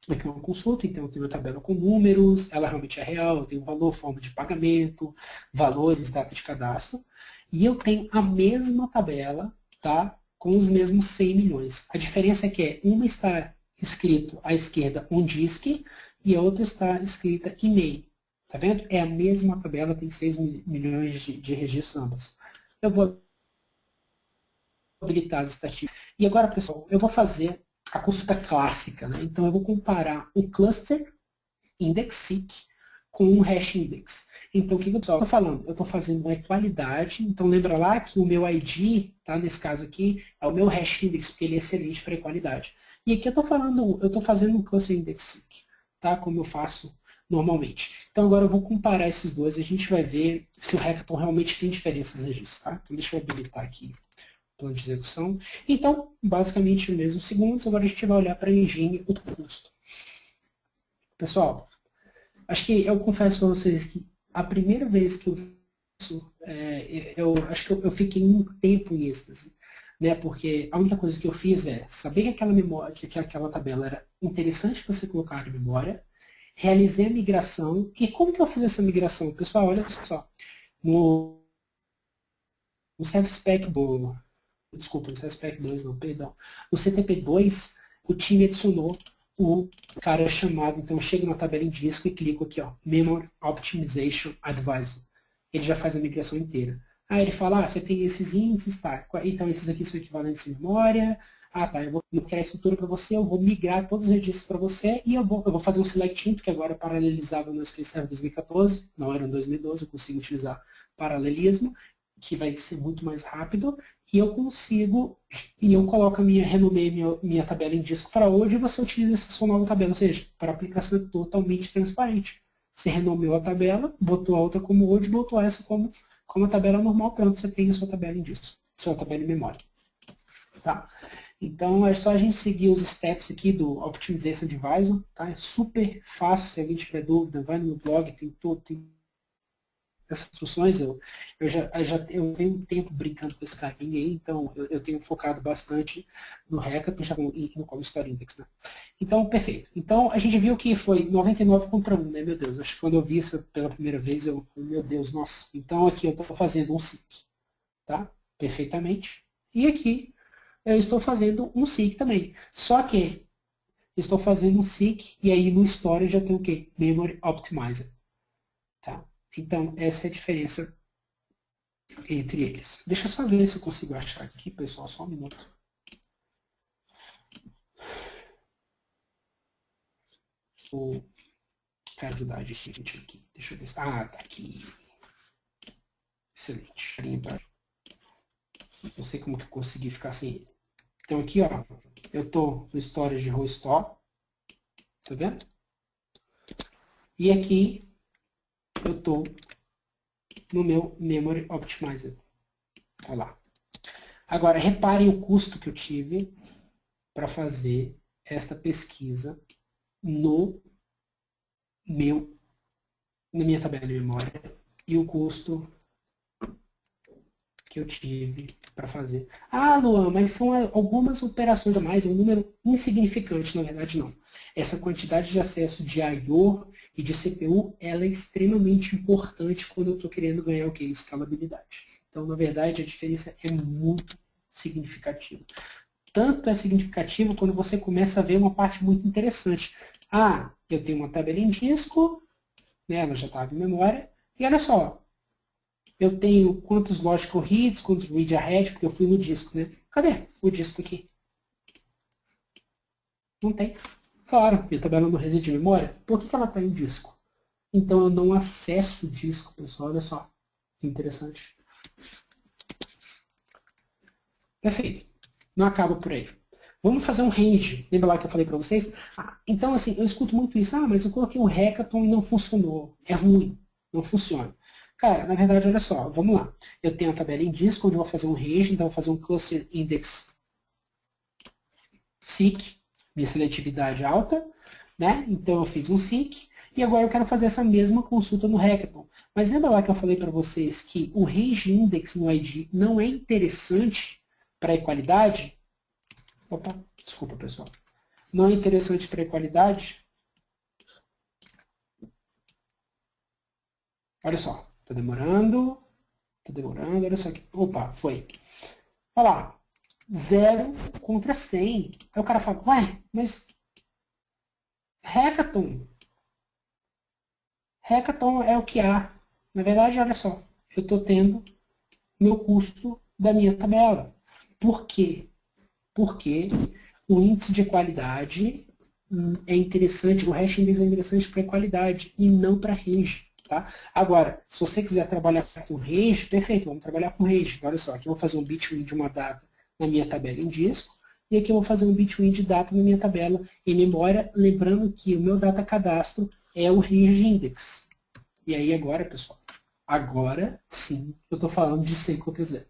Aqui é uma consulta, então eu tenho uma tabela com números, ela realmente é real, eu tenho valor, forma de pagamento, valores, data de cadastro, e eu tenho a mesma tabela, tá? Com os mesmos 100 milhões. A diferença é que uma está escrito à esquerda um DISC e a outra está escrita e-mail. Tá vendo? É a mesma tabela, tem 6 milhões de registros ambas. Eu vou habilitar as estatísticas. E agora, pessoal, eu vou fazer a consulta clássica, né? Então eu vou comparar um cluster index seek com um hash index. Então o que eu estou falando? Eu estou fazendo uma equalidade, então lembra lá que o meu ID, tá, nesse caso aqui, é o meu hash index, porque ele é excelente para equalidade. E aqui eu estou fazendo um cluster index seek, tá, como eu faço normalmente. Então agora eu vou comparar esses dois e a gente vai ver se o hackathon realmente tem diferenças registros, tá? Então deixa eu habilitar aqui plano de execução. Então, basicamente, os mesmos segundos, agora a gente vai olhar para a engine o custo. Pessoal, acho que eu confesso para vocês que a primeira vez que eu isso, eu acho que eu fiquei um tempo em êxtase, né? Porque a única coisa que eu fiz é saber que aquela memória, que aquela tabela era interessante você colocar na memória, realizei a migração, e como que eu fiz essa migração? Pessoal, olha só, no ServSpec do desculpa, no ServSpec 2 não, perdão. No CTP2, o time adicionou o cara chamado, então eu chego na tabela em disco e clico aqui, ó, Memory Optimization Advisor. Ele já faz a migração inteira. Aí ele fala, você tem esses índices, tá, então esses aqui são equivalentes em memória, tá, eu vou criar a estrutura para você, eu vou migrar todos os registros para você e eu vou fazer um select into, que agora é paralelizável no SQL Server 2014, não era em 2012, eu consigo utilizar paralelismo, que vai ser muito mais rápido, e eu consigo, e eu coloco renomeei minha tabela em disco para hoje e você utiliza essa sua nova tabela, ou seja, para a aplicação é totalmente transparente. Você renomeou a tabela, botou a outra como hoje, botou essa como a tabela normal, pronto, você tem a sua tabela em disco, sua tabela em memória. Tá? Então é só a gente seguir os steps aqui do Optimization Advisor, tá? É super fácil, se alguém tiver dúvida, vai no meu blog, tem essas instruções, eu venho um tempo brincando com esse caminho aí, então eu tenho focado bastante no Hackathon e no Call Story Index. Né? Então, perfeito. Então, a gente viu que foi 99 contra 1, né, meu Deus? Acho que quando eu vi isso pela primeira vez, meu Deus, nossa. Então, aqui eu estou fazendo um SIC, tá? Perfeitamente. E aqui eu estou fazendo um SIC também. Só que estou fazendo um SIC e aí no Story já tem o quê? Memory Optimizer. Tá? Então, essa é a diferença entre eles. Deixa eu só ver se eu consigo achar aqui, pessoal, só um minuto. Quero ajudar a gente aqui. Deixa eu ver. Tá aqui. Excelente. Eu sei como que eu consegui ficar sem ele. Então aqui, ó, eu estou no Storage Row Store. Tá vendo? E aqui eu estou no meu Memory Optimizer. Olha lá. Agora, reparem o custo que eu tive para fazer esta pesquisa na minha tabela de memória e o custo que eu tive para fazer. Ah, Luan, mas são algumas operações a mais, é um número insignificante, na verdade não. Essa quantidade de acesso de I/O e de CPU, ela é extremamente importante quando eu estou querendo ganhar o que? Escalabilidade. Então, na verdade, a diferença é muito significativa. Tanto é significativo quando você começa a ver uma parte muito interessante. Ah, eu tenho uma tabela em disco, né, ela já estava em memória, e olha só, eu tenho quantos logical reads, quantos read ahead, porque eu fui no disco, né? Cadê o disco aqui? Não tem. Claro, minha tabela não reside em memória. Por que ela está em disco? Então eu não acesso o disco, pessoal. Olha só. Que interessante. Perfeito. Não acaba por aí. Vamos fazer um range. Lembra lá que eu falei para vocês? Então, assim, eu escuto muito isso. Mas eu coloquei um hackathon e não funcionou. É ruim. Não funciona. Cara, na verdade, olha só. Vamos lá. Eu tenho a tabela em disco, onde eu vou fazer um range. Então, eu vou fazer um cluster index seek. Minha seletividade alta. Né? Então, eu fiz um seek. E agora eu quero fazer essa mesma consulta no hackathon. Mas lembra lá que eu falei para vocês que o range index no ID não é interessante para a equalidade? Opa, desculpa, pessoal. não é interessante para equalidade? Olha só, está demorando, olha só aqui. Opa, foi. Olha lá, 0 contra 100. Aí o cara fala, ué, mas Hackathon é o que há. Na verdade, olha só, eu estou tendo meu custo da minha tabela. Por quê? Porque o índice de qualidade é interessante, o hash index é interessante para qualidade e não para range. Tá? Agora, se você quiser trabalhar com range, perfeito, vamos trabalhar com range. Olha só, aqui eu vou fazer um bitwin de uma data na minha tabela em disco, e aqui eu vou fazer um bitwin de data na minha tabela em memória, lembrando que o meu data cadastro é o range index. E aí agora, pessoal, agora sim eu estou falando de 100 contra 0.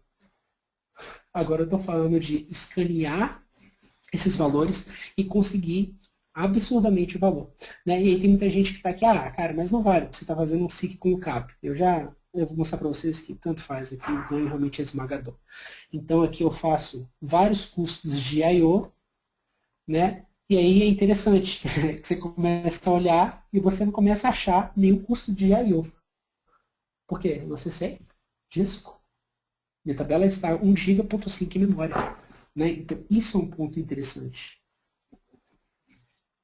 Agora eu estou falando de escanear esses valores e conseguir absurdamente o valor. Né? E aí tem muita gente que está aqui, cara, mas não vale, você está fazendo um SIC com o CAP. Eu vou mostrar para vocês que tanto faz aqui, o ganho realmente é esmagador. Então aqui eu faço vários custos de I/O, né? E aí é interessante, que você começa a olhar e você não começa a achar nenhum custo de I/O. Por quê? Você sei, disco. Minha tabela está 1,5 GB em memória. Né? Então, isso é um ponto interessante.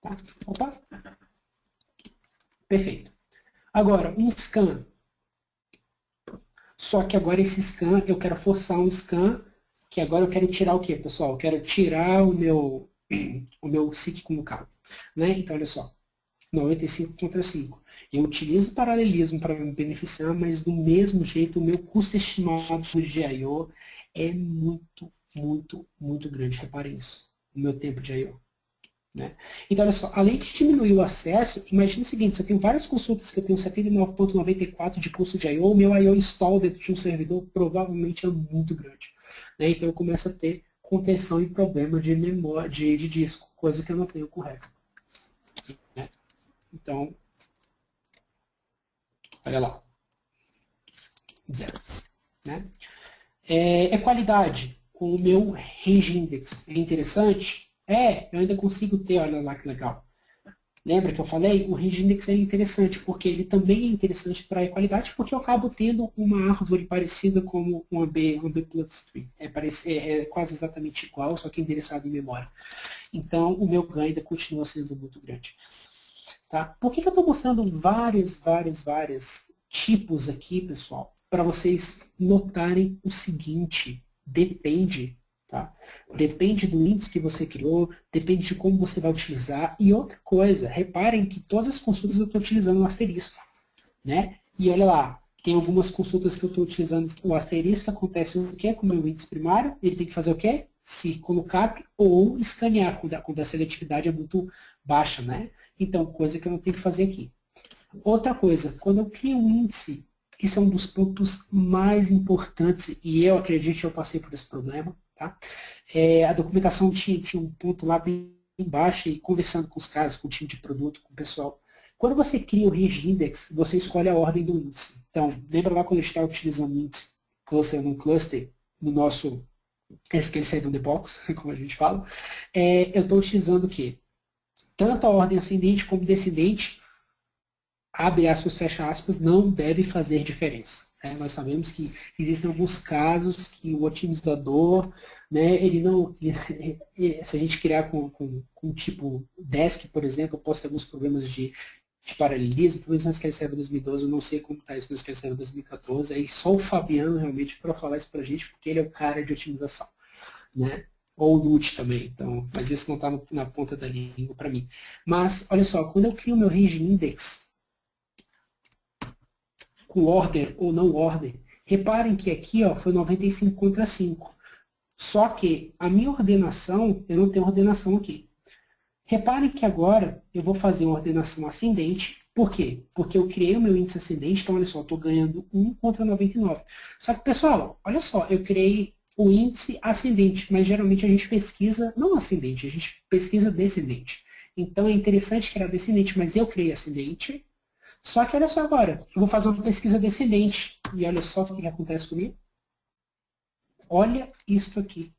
Tá? Opa. Perfeito. Agora, um scan. Só que agora esse scan, eu quero forçar um scan, que agora eu quero tirar o quê, pessoal? Eu quero tirar o meu SIC como cabo. Né? Então, olha só. 95 contra 5. Eu utilizo paralelismo para me beneficiar, mas do mesmo jeito o meu custo estimado de I/O é muito, muito, muito grande. Reparem isso. O meu tempo de I/O. Né? Então, olha só, além de diminuir o acesso, imagine o seguinte, se eu tenho várias consultas que eu tenho 79,94 de custo de I/O, o meu I/O install dentro de um servidor provavelmente é muito grande. Né? Então eu começo a ter contenção e problema de memória, de disco, coisa que eu não tenho com o Record. Né? Então, olha lá, zero. Né? É qualidade. Com o meu range index é interessante? Eu ainda consigo ter, olha lá que legal. Lembra que eu falei? O range index é interessante, porque ele também é interessante para a qualidade, porque eu acabo tendo uma árvore parecida como uma B plus tree. É quase exatamente igual, só que endereçado em memória. Então, o meu ganho ainda continua sendo muito grande. Tá? Por que eu estou mostrando vários tipos aqui, pessoal? Para vocês notarem o seguinte, depende. Tá? Depende do índice que você criou, depende de como você vai utilizar. E outra coisa, reparem que todas as consultas eu estou utilizando o asterisco. Né? E olha lá, tem algumas consultas que eu estou utilizando o asterisco, acontece o quê com o meu índice primário? Ele tem que fazer o quê? Círculo CAP ou escanear, quando a seletividade é muito baixa. Né? Então, coisa que eu não tenho que fazer aqui. Outra coisa, quando eu crio um índice, isso é um dos pontos mais importantes, e eu acredito que eu passei por esse problema, tá? A documentação tinha um ponto lá bem baixo, e conversando com os caras, com o time de produto, com o pessoal. Quando você cria o range index, você escolhe a ordem do índice. Então, lembra lá quando a gente estava utilizando o índice cluster no cluster, no nosso SQL Server on the Box, como a gente fala, eu estou utilizando o quê? Tanto a ordem ascendente como descendente, abre aspas, fecha aspas, não deve fazer diferença. Nós sabemos que existem alguns casos que o otimizador, né, ele não, se a gente criar com tipo desk, por exemplo, eu posso ter alguns problemas de paralelismo, pelo menos no SQL Server 2012, eu não sei como está isso no SQL Server 2014, aí só o Fabiano realmente para falar isso para a gente, porque ele é o cara de otimização. Né? Ou o Lute também, então, mas isso não está na ponta da língua para mim. Mas, olha só, quando eu crio o meu range index, com order ou não order, reparem que aqui ó, foi 95 contra 5. Só que a minha ordenação, eu não tenho ordenação aqui. Reparem que agora eu vou fazer uma ordenação ascendente. Por quê? Porque eu criei o meu índice ascendente, então olha só, estou ganhando 1 contra 99. Só que, pessoal, olha só, eu criei o índice ascendente, mas geralmente a gente pesquisa, não ascendente, a gente pesquisa descendente. Então é interessante criar descendente, mas eu criei ascendente. Só que olha só agora, eu vou fazer uma pesquisa descendente. E olha só o que acontece comigo. Olha isso aqui.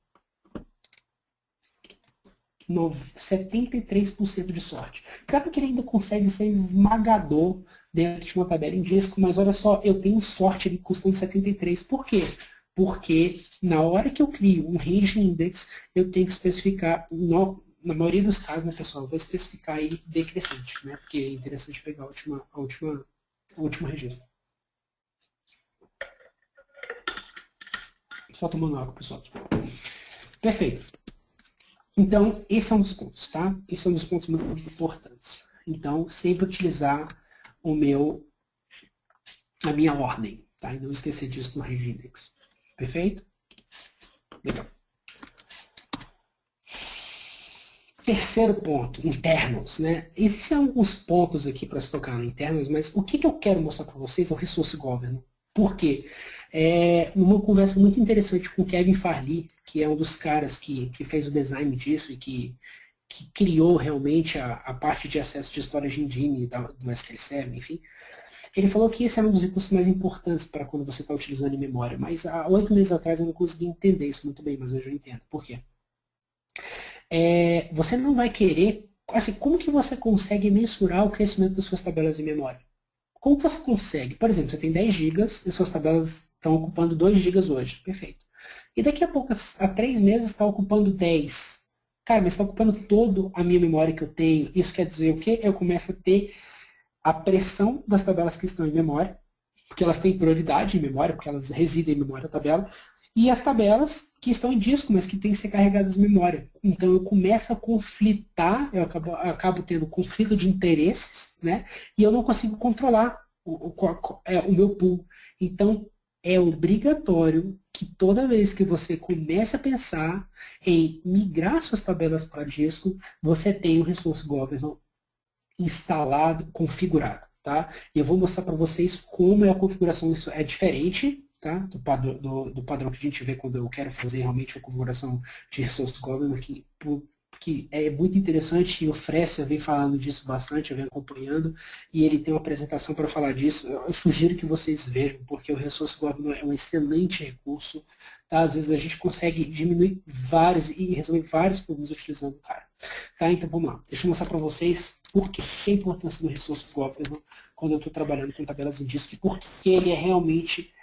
73% de sorte. Claro que ele ainda consegue ser esmagador dentro de uma tabela em disco, mas olha só, eu tenho sorte ali custando 73. Por quê? Porque na hora que eu crio um range index, eu tenho que especificar, na maioria dos casos, né, pessoal, eu vou especificar aí decrescente, né? Porque é interessante pegar o último registro. Só tomando água, pessoal. Perfeito. Então, esse é um dos pontos, tá? Esse é um dos pontos muito importantes. Então, sempre utilizar a minha ordem, tá? E não esquecer disso no range index. Perfeito? Legal. Terceiro ponto, internos, né? Existem alguns pontos aqui para se tocar no internos, mas o que eu quero mostrar para vocês é o Resource Governance. Por quê? Numa conversa muito interessante com o Kevin Farley, que é um dos caras que fez o design disso e que criou realmente a parte de acesso de storage engine do SQL Server, enfim, ele falou que esse era um dos recursos mais importantes para quando você está utilizando em memória, mas há 8 meses atrás eu não consegui entender isso muito bem, mas hoje eu entendo. Por quê? Você não vai querer, assim, como que você consegue mensurar o crescimento das suas tabelas de memória? Como você consegue? Por exemplo, você tem 10 gigas e suas tabelas estão ocupando 2 gigas hoje. Perfeito. E daqui a pouco, há 3 meses, está ocupando 10. Cara, mas está ocupando toda a minha memória que eu tenho. Isso quer dizer o quê? Eu começo a ter a pressão das tabelas que estão em memória, porque elas têm prioridade em memória, porque elas residem em memória da tabela, e as tabelas que estão em disco, mas que têm que ser carregadas em memória. Então eu começo a conflitar, eu acabo tendo conflito de interesses, né? E eu não consigo controlar o meu pool. Então é obrigatório que toda vez que você comece a pensar em migrar suas tabelas para disco, você tenha o Resource Governance instalado, configurado. Tá? E eu vou mostrar para vocês como é a configuração disso. É diferente, tá? do padrão que a gente vê quando eu quero fazer realmente a configuração de Resource Governance, que é muito interessante e o Fresser vem falando disso bastante, eu venho acompanhando, e ele tem uma apresentação para falar disso. Eu sugiro que vocês vejam, porque o Resource Governance é um excelente recurso. Tá? Às vezes a gente consegue diminuir vários e resolver vários problemas utilizando o cara. Tá? Então vamos lá. Deixa eu mostrar para vocês por que a importância do Resource Governance quando eu estou trabalhando com tabelas em disco e por que ele é realmente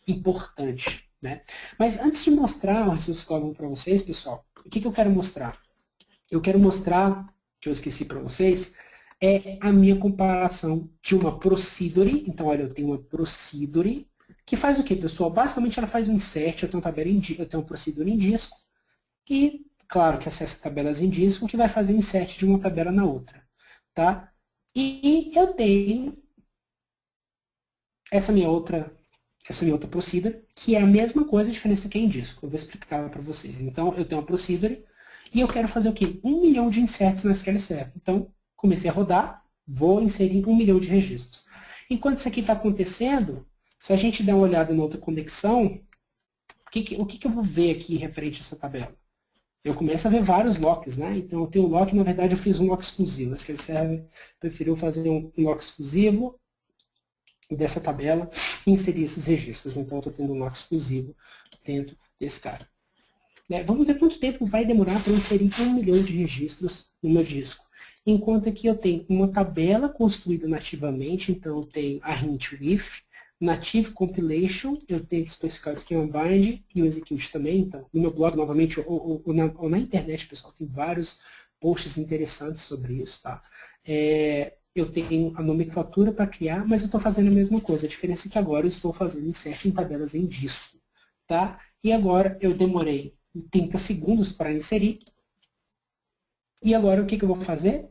importante. Né? Mas antes de mostrar o Resource Governance para vocês, pessoal, o que eu quero mostrar? Eu quero mostrar, que eu esqueci para vocês, a minha comparação de uma procedure. Então, olha, eu tenho uma procedure que faz o quê, pessoal? Basicamente, ela faz um insert, eu tenho uma procedure em disco, e, claro, que acessa tabelas em disco, que vai fazer o insert de uma tabela na outra. Tá? E eu tenho essa minha outra procedure, que é a mesma coisa, a diferença que é em disco. Eu vou explicar para vocês. Então, eu tenho uma procedure e eu quero fazer o quê? 1 milhão de inserts na SQL Server. Então, comecei a rodar, vou inserir 1 milhão de registros. Enquanto isso aqui está acontecendo, se a gente der uma olhada na outra conexão, o que eu vou ver aqui referente a essa tabela? Eu começo a ver vários locks, né? Então, eu tenho um lock, na verdade, eu fiz um lock exclusivo. A SQL Server preferiu fazer um lock exclusivo dessa tabela e inserir esses registros. Então, eu estou tendo um lock exclusivo dentro desse cara. Vamos ver quanto tempo vai demorar para eu inserir 1 milhão de registros no meu disco. Enquanto aqui eu tenho uma tabela construída nativamente, então eu tenho a hint with, native compilation, eu tenho que especificar o schema bind e o execute também. Então, no meu blog, novamente, ou na internet, pessoal, tem vários posts interessantes sobre isso. Tá? Eu tenho a nomenclatura para criar, mas eu estou fazendo a mesma coisa. A diferença é que agora eu estou fazendo insert em tabelas em disco. Tá? E agora eu demorei 30 segundos para inserir. E agora o que eu vou fazer?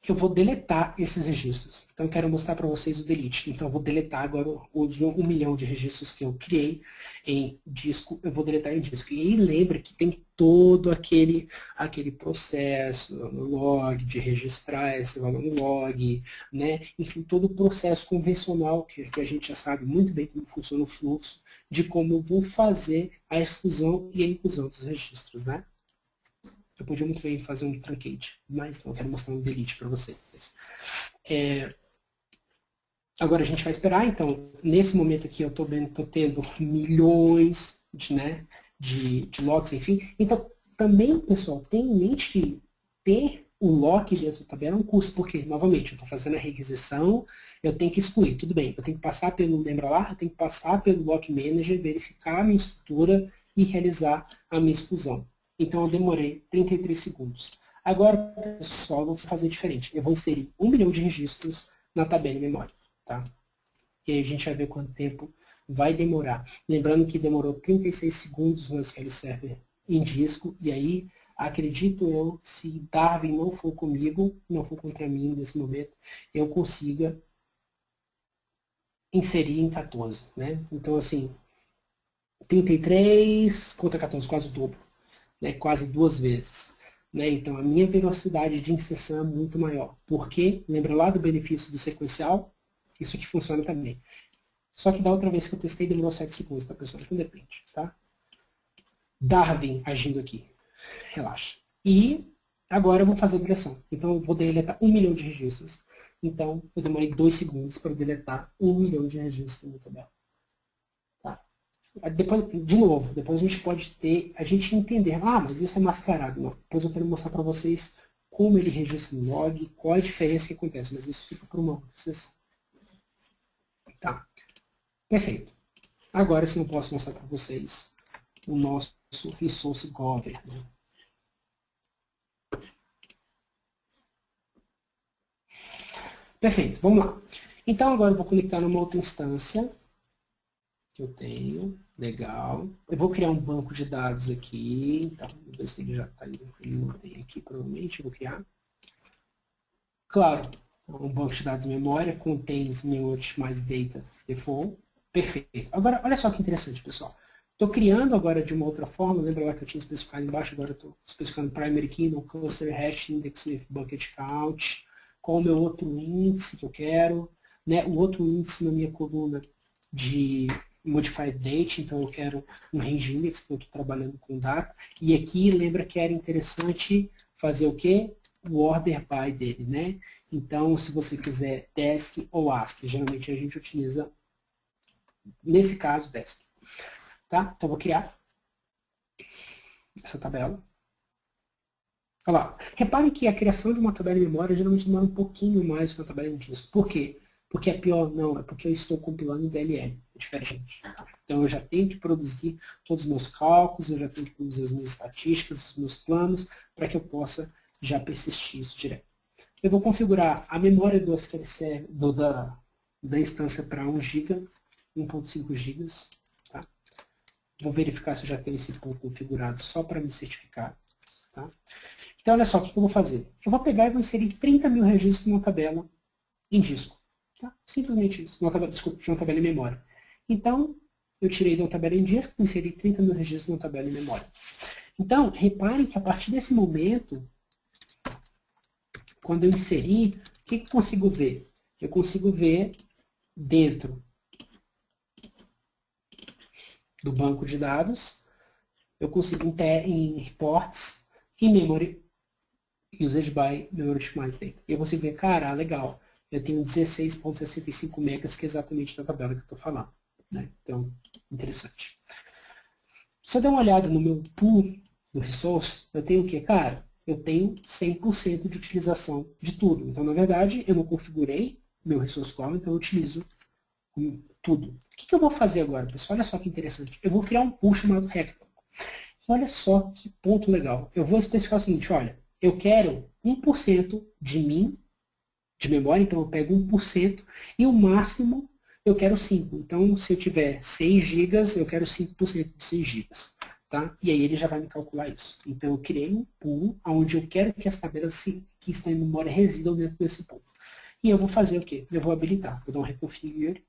Eu vou deletar esses registros. Então eu quero mostrar para vocês o delete. Então eu vou deletar agora os 1 milhão de registros que eu criei em disco, eu vou deletar em disco. E aí lembra que tem todo aquele processo no log, de registrar esse valor no log, né? Enfim, todo o processo convencional que a gente já sabe muito bem como funciona o fluxo, de como eu vou fazer a exclusão e a inclusão dos registros, né? Eu podia muito bem fazer um truncate, mas eu quero mostrar um delete para vocês. Agora a gente vai esperar, então, nesse momento aqui eu estou tendo milhões de logs, enfim. Então, também, pessoal, tenha em mente que ter o lock dentro da tabela é um custo, porque, novamente, eu estou fazendo a requisição, eu tenho que excluir, tudo bem, eu tenho que passar pelo, lembra lá? Eu tenho que passar pelo Lock Manager, verificar a minha estrutura e realizar a minha exclusão. Então, eu demorei 33 segundos. Agora, pessoal, eu vou fazer diferente. Eu vou inserir 1 milhão de registros na tabela em memória, tá? E aí a gente vai ver quanto tempo vai demorar. Lembrando que demorou 36 segundos no SQL Server em disco, e aí, acredito eu, se Darwin não for comigo, não for contra mim nesse momento, eu consiga inserir em 14, né? Então, assim, 33 contra 14, quase o dobro, né? Quase 2 vezes. Né? Então, a minha velocidade de inserção é muito maior. Porque, lembra lá do benefício do sequencial? Isso aqui funciona também. Só que da outra vez que eu testei, demorou 7 segundos, tá, pessoal? Então depende, tá? Darwin agindo aqui. Relaxa. E agora eu vou fazer a deleção. Então eu vou deletar 1 milhão de registros. Então eu demorei 2 segundos para deletar 1 milhão de registros da minha tabela. Tá? Depois, de novo, depois a gente pode ter, a gente entender, mas isso é mascarado. Não. Depois eu quero mostrar para vocês como ele registra no log, qual a diferença que acontece, mas isso fica para uma outra sessão. Tá. Perfeito. Agora sim eu posso mostrar para vocês o nosso Resource Govern. Perfeito, vamos lá. Então agora eu vou conectar numa outra instância que eu tenho. Legal. Eu vou criar um banco de dados aqui. Então, vou ver se ele já está aí. Ele não tem aqui, provavelmente. Eu vou criar. Claro, um banco de dados memória contains memory mais data default. Perfeito. Agora, olha só que interessante, pessoal. Estou criando agora de uma outra forma. Lembra lá que eu tinha especificado embaixo? Agora estou especificando primary key, no cluster hash index with bucket count. Qual o meu outro índice que eu quero. Né? O outro índice na minha coluna de modified date, então eu quero um range index, porque eu estou trabalhando com data. E aqui, lembra que era interessante fazer o quê? O order by dele, né? Então, se você quiser desk ou ASCII, geralmente a gente utiliza, nesse caso, desk. Tá? Então, eu vou criar essa tabela. Olha lá. Repare que a criação de uma tabela em memória geralmente demora um pouquinho mais que uma tabela em disco. Por quê? Porque é pior? Não, é porque eu estou compilando em DLL. É diferente. Então, eu já tenho que produzir todos os meus cálculos, eu já tenho que produzir as minhas estatísticas, os meus planos, para que eu possa já persistir isso direto. Eu vou configurar a memória do SQL Server, da instância para 1 GB, 1.5 GB. Tá? Vou verificar se eu já tenho esse ponto configurado só para me certificar. Tá? Então, olha só, o que eu vou fazer? Eu vou pegar e vou inserir 30 mil registros numa tabela em disco. Tá? Simplesmente isso. Desculpa, de uma tabela em memória. Então, eu tirei de uma tabela em disco e inseri 30 mil registros numa tabela em memória. Então, reparem que a partir desse momento, quando eu inserir, o que eu consigo ver? Eu consigo ver dentro do banco de dados, eu consigo em reports, em memory, usage by memory optimized data. E eu consigo ver, cara, legal, eu tenho 16.65 megas, que é exatamente na tabela que eu estou falando. Né? Então, interessante. Se eu der uma olhada no meu pool do resource, eu tenho o quê? Cara, eu tenho 100% de utilização de tudo. Então, na verdade, eu não configurei meu resource column, então eu utilizo tudo. O que eu vou fazer agora, pessoal? Olha só que interessante. Eu vou criar um pool chamado Hackathon. Olha só que ponto legal. Eu vou especificar o seguinte, olha, eu quero 1% de mim, de memória, então eu pego 1%, e o máximo eu quero 5. Então, se eu tiver 100 GB, eu quero 5% de 100 GB. Tá? E aí ele já vai me calcular isso. Então, eu criei um pool onde eu quero que as tabelas que estão em memória residam dentro desse pool. E eu vou fazer o quê? Eu vou habilitar. Vou dar um reconfigure.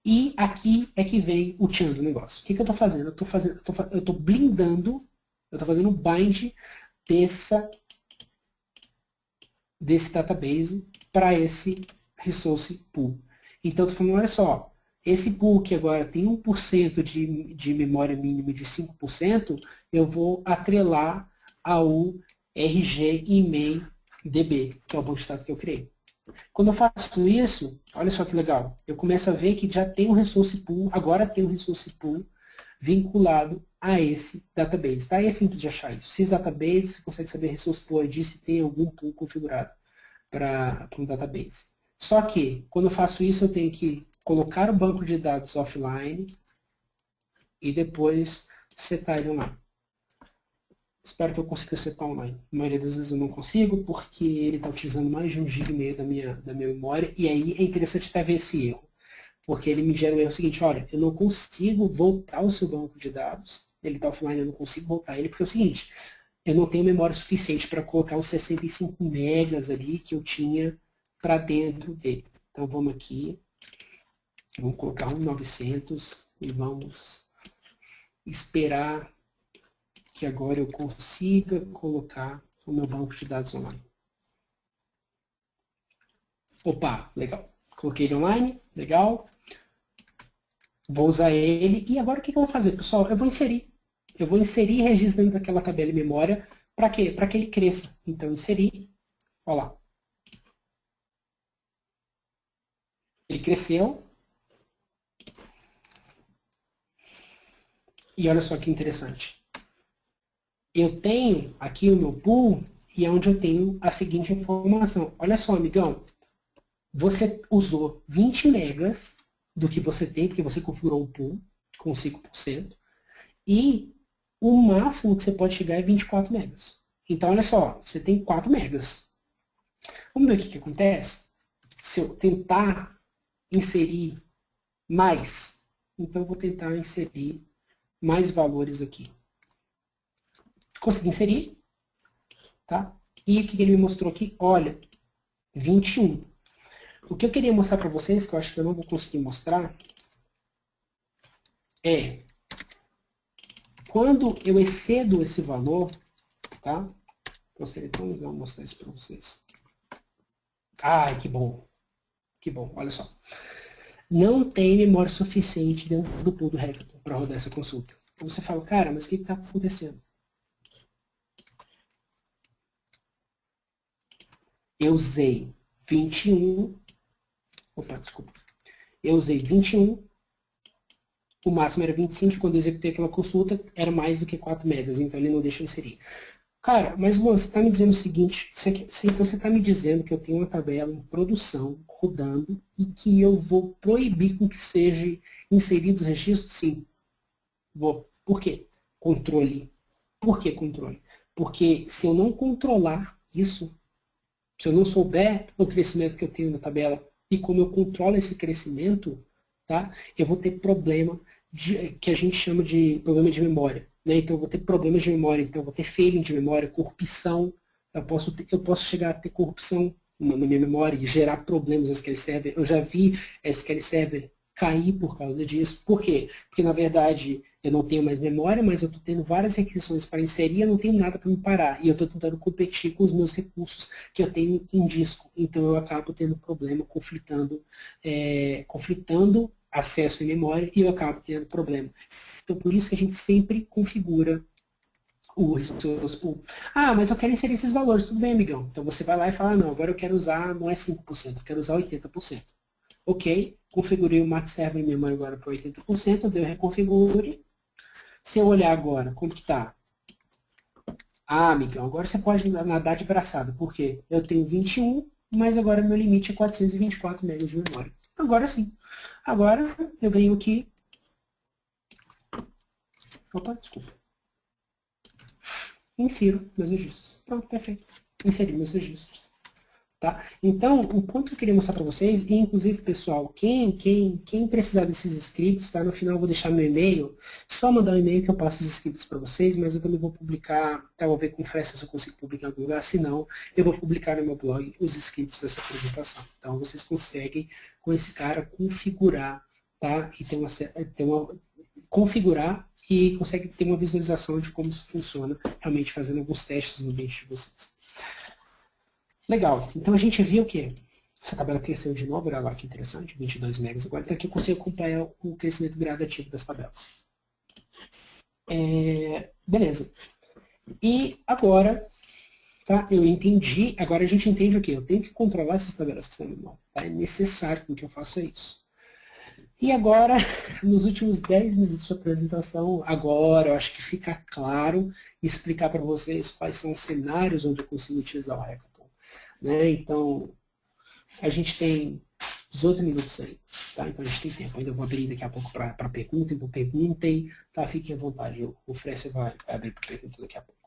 E aqui é que vem o tchan do negócio. O que eu estou fazendo? Eu estou blindando, eu estou fazendo um bind desse database para esse resource pool. Então, eu estou falando, olha só, esse pool que agora tem 1% de memória mínima de 5%, eu vou atrelar ao RG e DB, que é o banco de dados que eu criei. Quando eu faço isso, olha só que legal, eu começo a ver que já tem um resource pool, agora tem um resource pool vinculado a esse database. Tá? E é simples de achar isso. Sysdatabase, você consegue saber resource pool ID se tem algum pool configurado para um database. Só que, quando eu faço isso, eu tenho que colocar o banco de dados offline e depois setar ele online. Espero que eu consiga setar online. A maioria das vezes eu não consigo, porque ele está utilizando mais de 1,5 GB da minha memória, e aí é interessante até ver esse erro. Porque ele me gera o erro seguinte, olha, eu não consigo voltar o seu banco de dados, ele está offline, eu não consigo voltar ele, porque é o seguinte, eu não tenho memória suficiente para colocar os 65 megas ali que eu tinha para dentro dele. Então vamos aqui, vamos colocar um 900 e vamos esperar que agora eu consiga colocar o meu banco de dados online. Opa, legal. Coloquei ele online, legal. Vou usar ele. E agora o que eu vou fazer, pessoal? Eu vou inserir. Eu vou inserir registro dentro daquela tabela de memória. Para quê? Para que ele cresça. Então, inserir. Olha lá. Ele cresceu. E olha só que interessante. Eu tenho aqui o meu pool e é onde eu tenho a seguinte informação. Olha só, amigão. Você usou 20 megas do que você tem, porque você configurou um pool com 5%, e o máximo que você pode chegar é 24 megas. Então, olha só, você tem 4 megas. Vamos ver o que acontece? Se eu tentar inserir mais, então eu vou tentar inserir mais valores aqui. Consegui inserir, tá? E o que ele me mostrou aqui? Olha, 21. O que eu queria mostrar para vocês, que eu acho que eu não vou conseguir mostrar, é quando eu excedo esse valor, tá? Seria tão legal mostrar isso para vocês. Ai, que bom. Que bom, olha só. Não tem memória suficiente dentro do pool do Hackathon para rodar essa consulta. Então você fala, cara, mas o que está acontecendo? Eu usei 21. Opa, desculpa. Eu usei 21. O máximo era 25, e quando eu executei aquela consulta, era mais do que 4 megas, então ele não deixa eu inserir. Cara, mas Luan, você está me dizendo o seguinte, então você está me dizendo que eu tenho uma tabela em produção, rodando, e que eu vou proibir com que seja inseridos registros? Sim, vou. Por quê? Controle. Por que controle? Porque se eu não controlar isso, se eu não souber o crescimento que eu tenho na tabela e como eu controlo esse crescimento, tá? Eu vou ter problema que a gente chama de problema de memória. Né? Então eu vou ter problemas de memória, então eu vou ter failing de memória, corrupção. Eu posso chegar a ter corrupção na minha memória e gerar problemas no SQL Server. Eu já vi SQL Server cair por causa disso. Por quê? Porque na verdade eu não tenho mais memória, mas eu estou tendo várias requisições para inserir e eu não tenho nada para me parar. E eu estou tentando competir com os meus recursos que eu tenho em disco. Então eu acabo tendo problema, conflitando acesso em memória e eu acabo tendo problema. Então por isso que a gente sempre configura o resource pool. Ah, mas eu quero inserir esses valores. Tudo bem, amigão. Então você vai lá e fala, não, agora eu quero usar, não é 5%, eu quero usar 80%. Ok, configurei o Max Server em memória agora para 80%, deu reconfigure. Se eu olhar agora, como que está? Ah, amigão, agora você pode nadar de braçada, porque eu tenho 21, mas agora meu limite é 424 MB de memória. Agora sim. Agora eu venho aqui. Opa, desculpa. Insiro meus registros. Pronto, perfeito. Inseri meus registros. Tá? Então, o ponto que eu queria mostrar para vocês, e inclusive, pessoal, quem precisar desses scripts, tá? No final eu vou deixar meu e-mail, só mandar um e-mail que eu passo os scripts para vocês, mas eu também vou publicar, tá? Vou ver com frequência se eu consigo publicar em algum lugar, se não, eu vou publicar no meu blog os scripts dessa apresentação. Então, vocês conseguem, com esse cara, configurar, tá? E configurar e consegue ter uma visualização de como isso funciona, realmente fazendo alguns testes no ambiente de vocês. Legal, então a gente viu que essa tabela cresceu de novo, olha lá que interessante, 22 megas agora, então aqui eu consigo acompanhar o crescimento gradativo das tabelas. Beleza. E agora, tá, eu entendi, agora a gente entende o quê? Eu tenho que controlar essas tabelas que estão no memória, tá? É necessário que eu faça isso. E agora, nos últimos 10 minutos de apresentação, agora eu acho que fica claro explicar para vocês quais são os cenários onde eu consigo utilizar o Hackathon. Né? Então, a gente tem 18 minutos aí, tá? Então a gente tem tempo. Ainda vou abrir daqui a pouco para pergunta, então perguntem, tá? Fiquem à vontade. O Fresser vai abrir para pergunta daqui a pouco.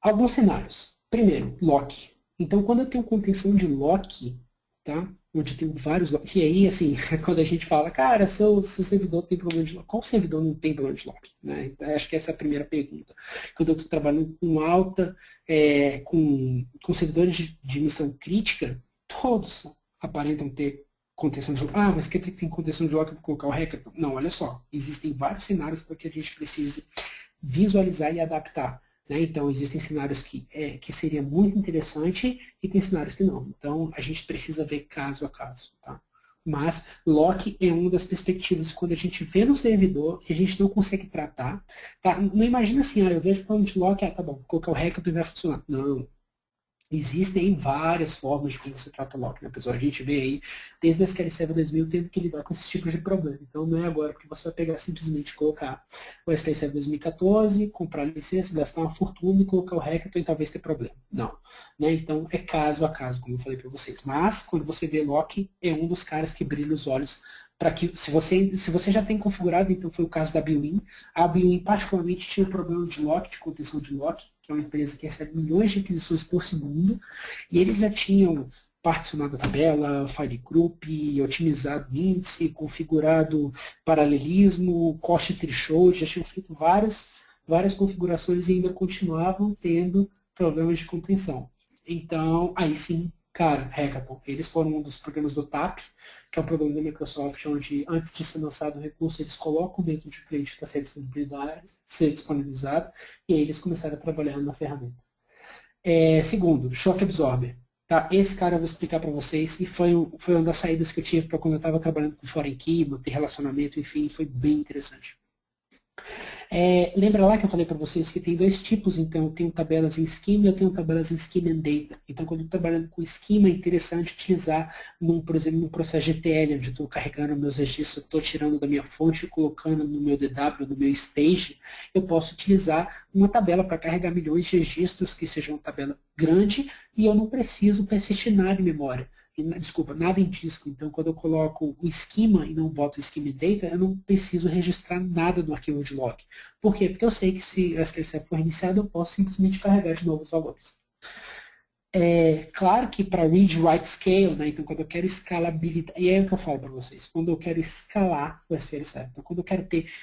Alguns cenários. Primeiro, lock. Então, quando eu tenho contenção de lock, tá? Onde eu tenho vários lock. E aí, assim, quando a gente fala, cara, seu servidor tem problema de lock. Qual servidor não tem problema de lock? Né? Então, acho que essa é a primeira pergunta. Quando eu estou trabalhando com alta, com servidores de missão crítica, todos aparentam ter contenção de lock. Ah, mas quer dizer que tem contenção de lock para colocar o hackathon? Não, olha só. Existem vários cenários para que a gente precise visualizar e adaptar. Né? Então, existem cenários que seria muito interessante e tem cenários que não. Então, a gente precisa ver caso a caso. Tá? Mas, lock é uma das perspectivas quando a gente vê no servidor e a gente não consegue tratar. Tá? Não imagina assim, eu vejo o plano de lock, tá bom, vou colocar o hackathon e vai funcionar. Não. Existem várias formas de como você trata lock, né, pessoal? A gente vê aí, desde a SQL Server 2000, tendo que lidar com esses tipos de problema. Então, não é agora porque você vai pegar simplesmente colocar o SQL Server 2014, comprar licença, gastar uma fortuna e colocar o hackathon e talvez ter problema. Não. Né? Então, é caso a caso, como eu falei para vocês. Mas, quando você vê lock, é um dos caras que brilha os olhos para que, se você já tem configurado, então foi o caso da Bwin. A Bwin particularmente tinha um problema de lock, de contenção de lock, que é uma empresa que recebe milhões de aquisições por segundo, e eles já tinham particionado a tabela, file group, otimizado índice, configurado paralelismo, cost threshold, já tinham feito várias configurações e ainda continuavam tendo problemas de contenção. Então, aí sim, cara, Hackathon, eles foram um dos programas do TAP, que é um programa da Microsoft, onde antes de ser lançado o recurso, eles colocam dentro de cliente para ser disponibilizado, e aí eles começaram a trabalhar na ferramenta. Segundo, Shock Absorber. Tá? Esse cara eu vou explicar para vocês, e foi uma das saídas que eu tive para quando eu estava trabalhando com Foreign Key, manter relacionamento, enfim, foi bem interessante. Lembra lá que eu falei para vocês que tem dois tipos, então eu tenho tabelas em schema e eu tenho tabelas em schema and data. Então quando eu estou trabalhando com schema é interessante utilizar, por exemplo, num processo GTL, onde eu estou carregando meus registros, estou tirando da minha fonte e colocando no meu DW, no meu stage, eu posso utilizar uma tabela para carregar milhões de registros, que seja uma tabela grande, e eu não preciso persistir nada em memória. Desculpa, nada em disco. Então, quando eu coloco o esquema e não boto o schema data, eu não preciso registrar nada no arquivo de log. Por quê? Porque eu sei que se a SQL Server for iniciado, eu posso simplesmente carregar de novo os valores. Claro que para read, write, scale, né? Então quando eu quero escalabilidade, e é o que eu falo para vocês, quando eu quero escalar o SQL Server, então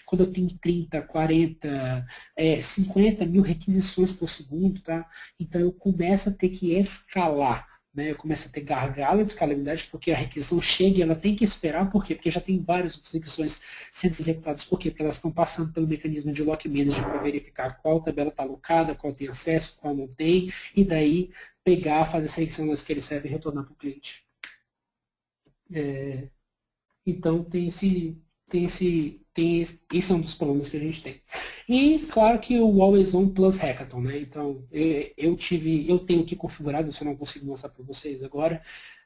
quando eu tenho 30, 40, 50 mil requisições por segundo, tá? Então eu começo a ter que escalar. Né, eu começo a ter gargalo de escalabilidade, porque a requisição chega e ela tem que esperar, por quê? Porque já tem várias outras requisições sendo executadas, por quê? Porque elas estão passando pelo mecanismo de lock manager para verificar qual tabela está alocada, qual tem acesso, qual não tem, e daí pegar, fazer essa requisição das que ele serve e retornar para o cliente. Então esse é um dos problemas que a gente tem. E claro que o Always On plus Hackathon, né? Então eu tenho aqui configurado, isso eu não consigo mostrar para vocês agora,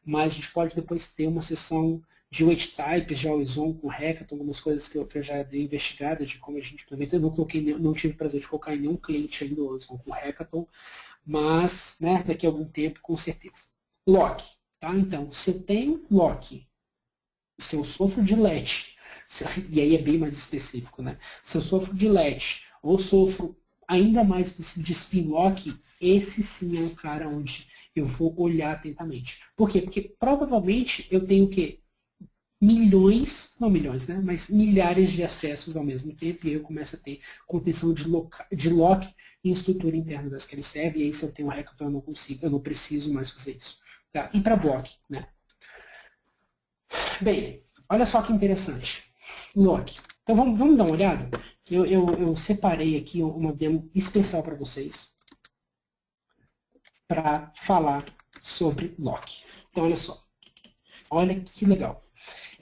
mas a gente pode depois ter uma sessão de weight types de Always On com Hackathon, algumas coisas que eu já dei investigada de como a gente implementa. Eu não tive prazer de colocar em nenhum cliente ainda o Always On com Hackathon, mas né, daqui a algum tempo com certeza. Lock, tá? Então, se eu tenho lock, se eu sofro de LET, e aí é bem mais específico, né? Se eu sofro de LET ou sofro ainda mais de spin lock, esse sim é um cara onde eu vou olhar atentamente. Por quê? Porque provavelmente eu tenho o quê? Milhões, não milhões, né? Mas milhares de acessos ao mesmo tempo, e aí eu começo a ter contenção de lock em estrutura interna das que ele serve, e aí se eu tenho um hackathon eu não preciso mais fazer isso. Tá? E para block, né? Bem, olha só que interessante. Lock. Então vamos dar uma olhada? Eu separei aqui uma demo especial para vocês para falar sobre lock. Então olha só. Olha que legal.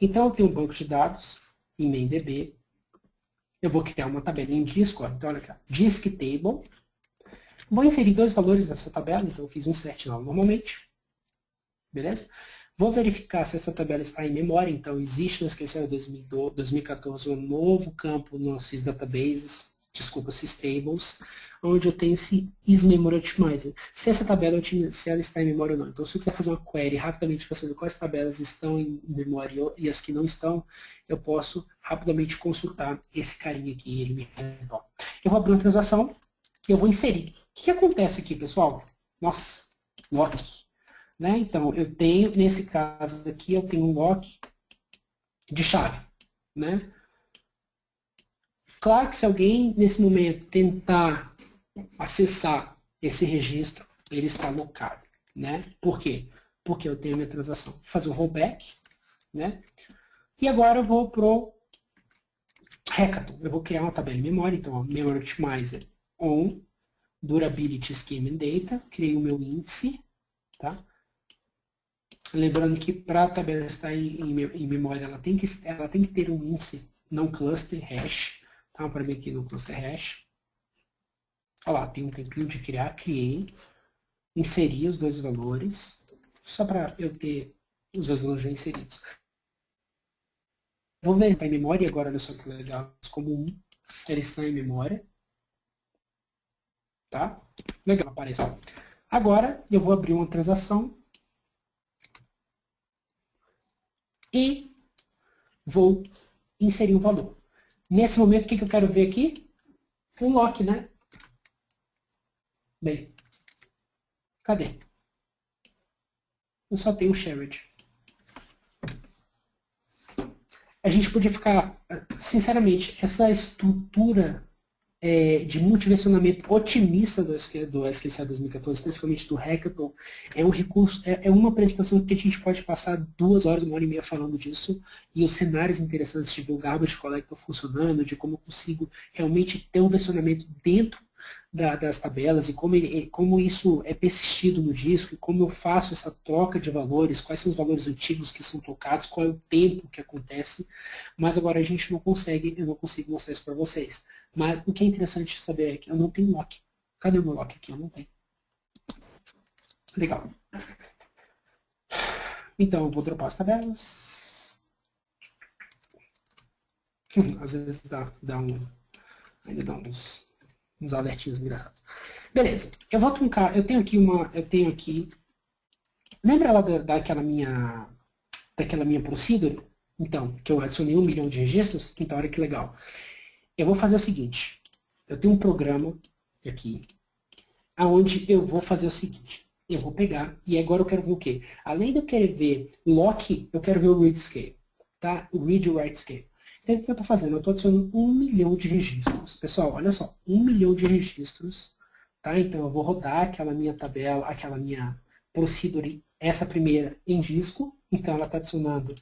Então eu tenho um banco de dados em MainDB. Eu vou criar uma tabela em disco. Então olha aqui. Disk Table. Vou inserir dois valores nessa tabela. Então eu fiz um set normalmente. Beleza? Vou verificar se essa tabela está em memória, então existe no SQL 2014 um novo campo no sysdatabases, desculpa, systables, onde eu tenho esse isMemory Optimizer. Se essa tabela se ela está em memória ou não. Então, se eu quiser fazer uma query rapidamente para saber quais tabelas estão em memória e as que não estão, eu posso rapidamente consultar esse carinha aqui, ele me retorna. Eu vou abrir uma transação e eu vou inserir. O que acontece aqui, pessoal? Nossa, lock. Né? Então, eu tenho, nesse caso aqui, eu tenho um lock de chave. Né? Claro que se alguém, nesse momento, tentar acessar esse registro, ele está locado. Né? Por quê? Porque eu tenho a minha transação. Vou fazer um rollback. Né? E agora eu vou para o hackathon. Eu vou criar uma tabela em memória. Então, Memory Optimizer on Durability Scheme and Data. Criei o meu índice. Tá? Lembrando que para a tabela estar em memória, ela tem que ter um índice não cluster hash. Tá? Para mim aqui no cluster hash. Olha lá, tem um tempinho de criar. Criei. Inseri os dois valores. Só para eu ter os dois valores já inseridos. Vou ver, está em memória agora, olha só que legal. Como 1, ele está em memória. Tá? Legal, apareceu. Agora, eu vou abrir uma transação. E vou inserir um valor. Nesse momento, o que eu quero ver aqui? Um lock, né? Bem, cadê? Eu só tenho o shared. A gente podia ficar, sinceramente, essa estrutura de multiversionamento otimista do SQL 2014, especificamente do Hackathon, é um recurso, é uma apresentação que a gente pode passar 2 horas, 1 hora e meia falando disso, e os cenários interessantes de ver o Garbage Collector funcionando, de como eu consigo realmente ter um versionamento dentro das tabelas, e como isso é persistido no disco, e como eu faço essa troca de valores, quais são os valores antigos que são trocados, qual é o tempo que acontece, mas agora a gente não consegue, eu não consigo mostrar isso para vocês. Mas o que é interessante saber é que eu não tenho lock. Cadê o meu lock aqui? Eu não tenho. Legal. Então, eu vou dropar as tabelas. Às vezes ainda dá uns alertinhos engraçados. Beleza. Eu vou truncar. Eu tenho aqui. Lembra lá daquela minha procedure? Então, que eu adicionei 1 milhão de registros? Então, olha que legal. Eu vou fazer o seguinte. Eu tenho um programa aqui, onde eu vou fazer o seguinte. Eu vou pegar, e agora eu quero ver o quê? Além de eu querer ver lock, eu quero ver o read scale. Tá? O read e write scale. Então, o que eu estou fazendo? Eu estou adicionando 1 milhão de registros. Pessoal, olha só. 1 milhão de registros. Tá? Então, eu vou rodar aquela minha tabela, aquela minha procedure, essa primeira em disco. Então, ela está adicionando,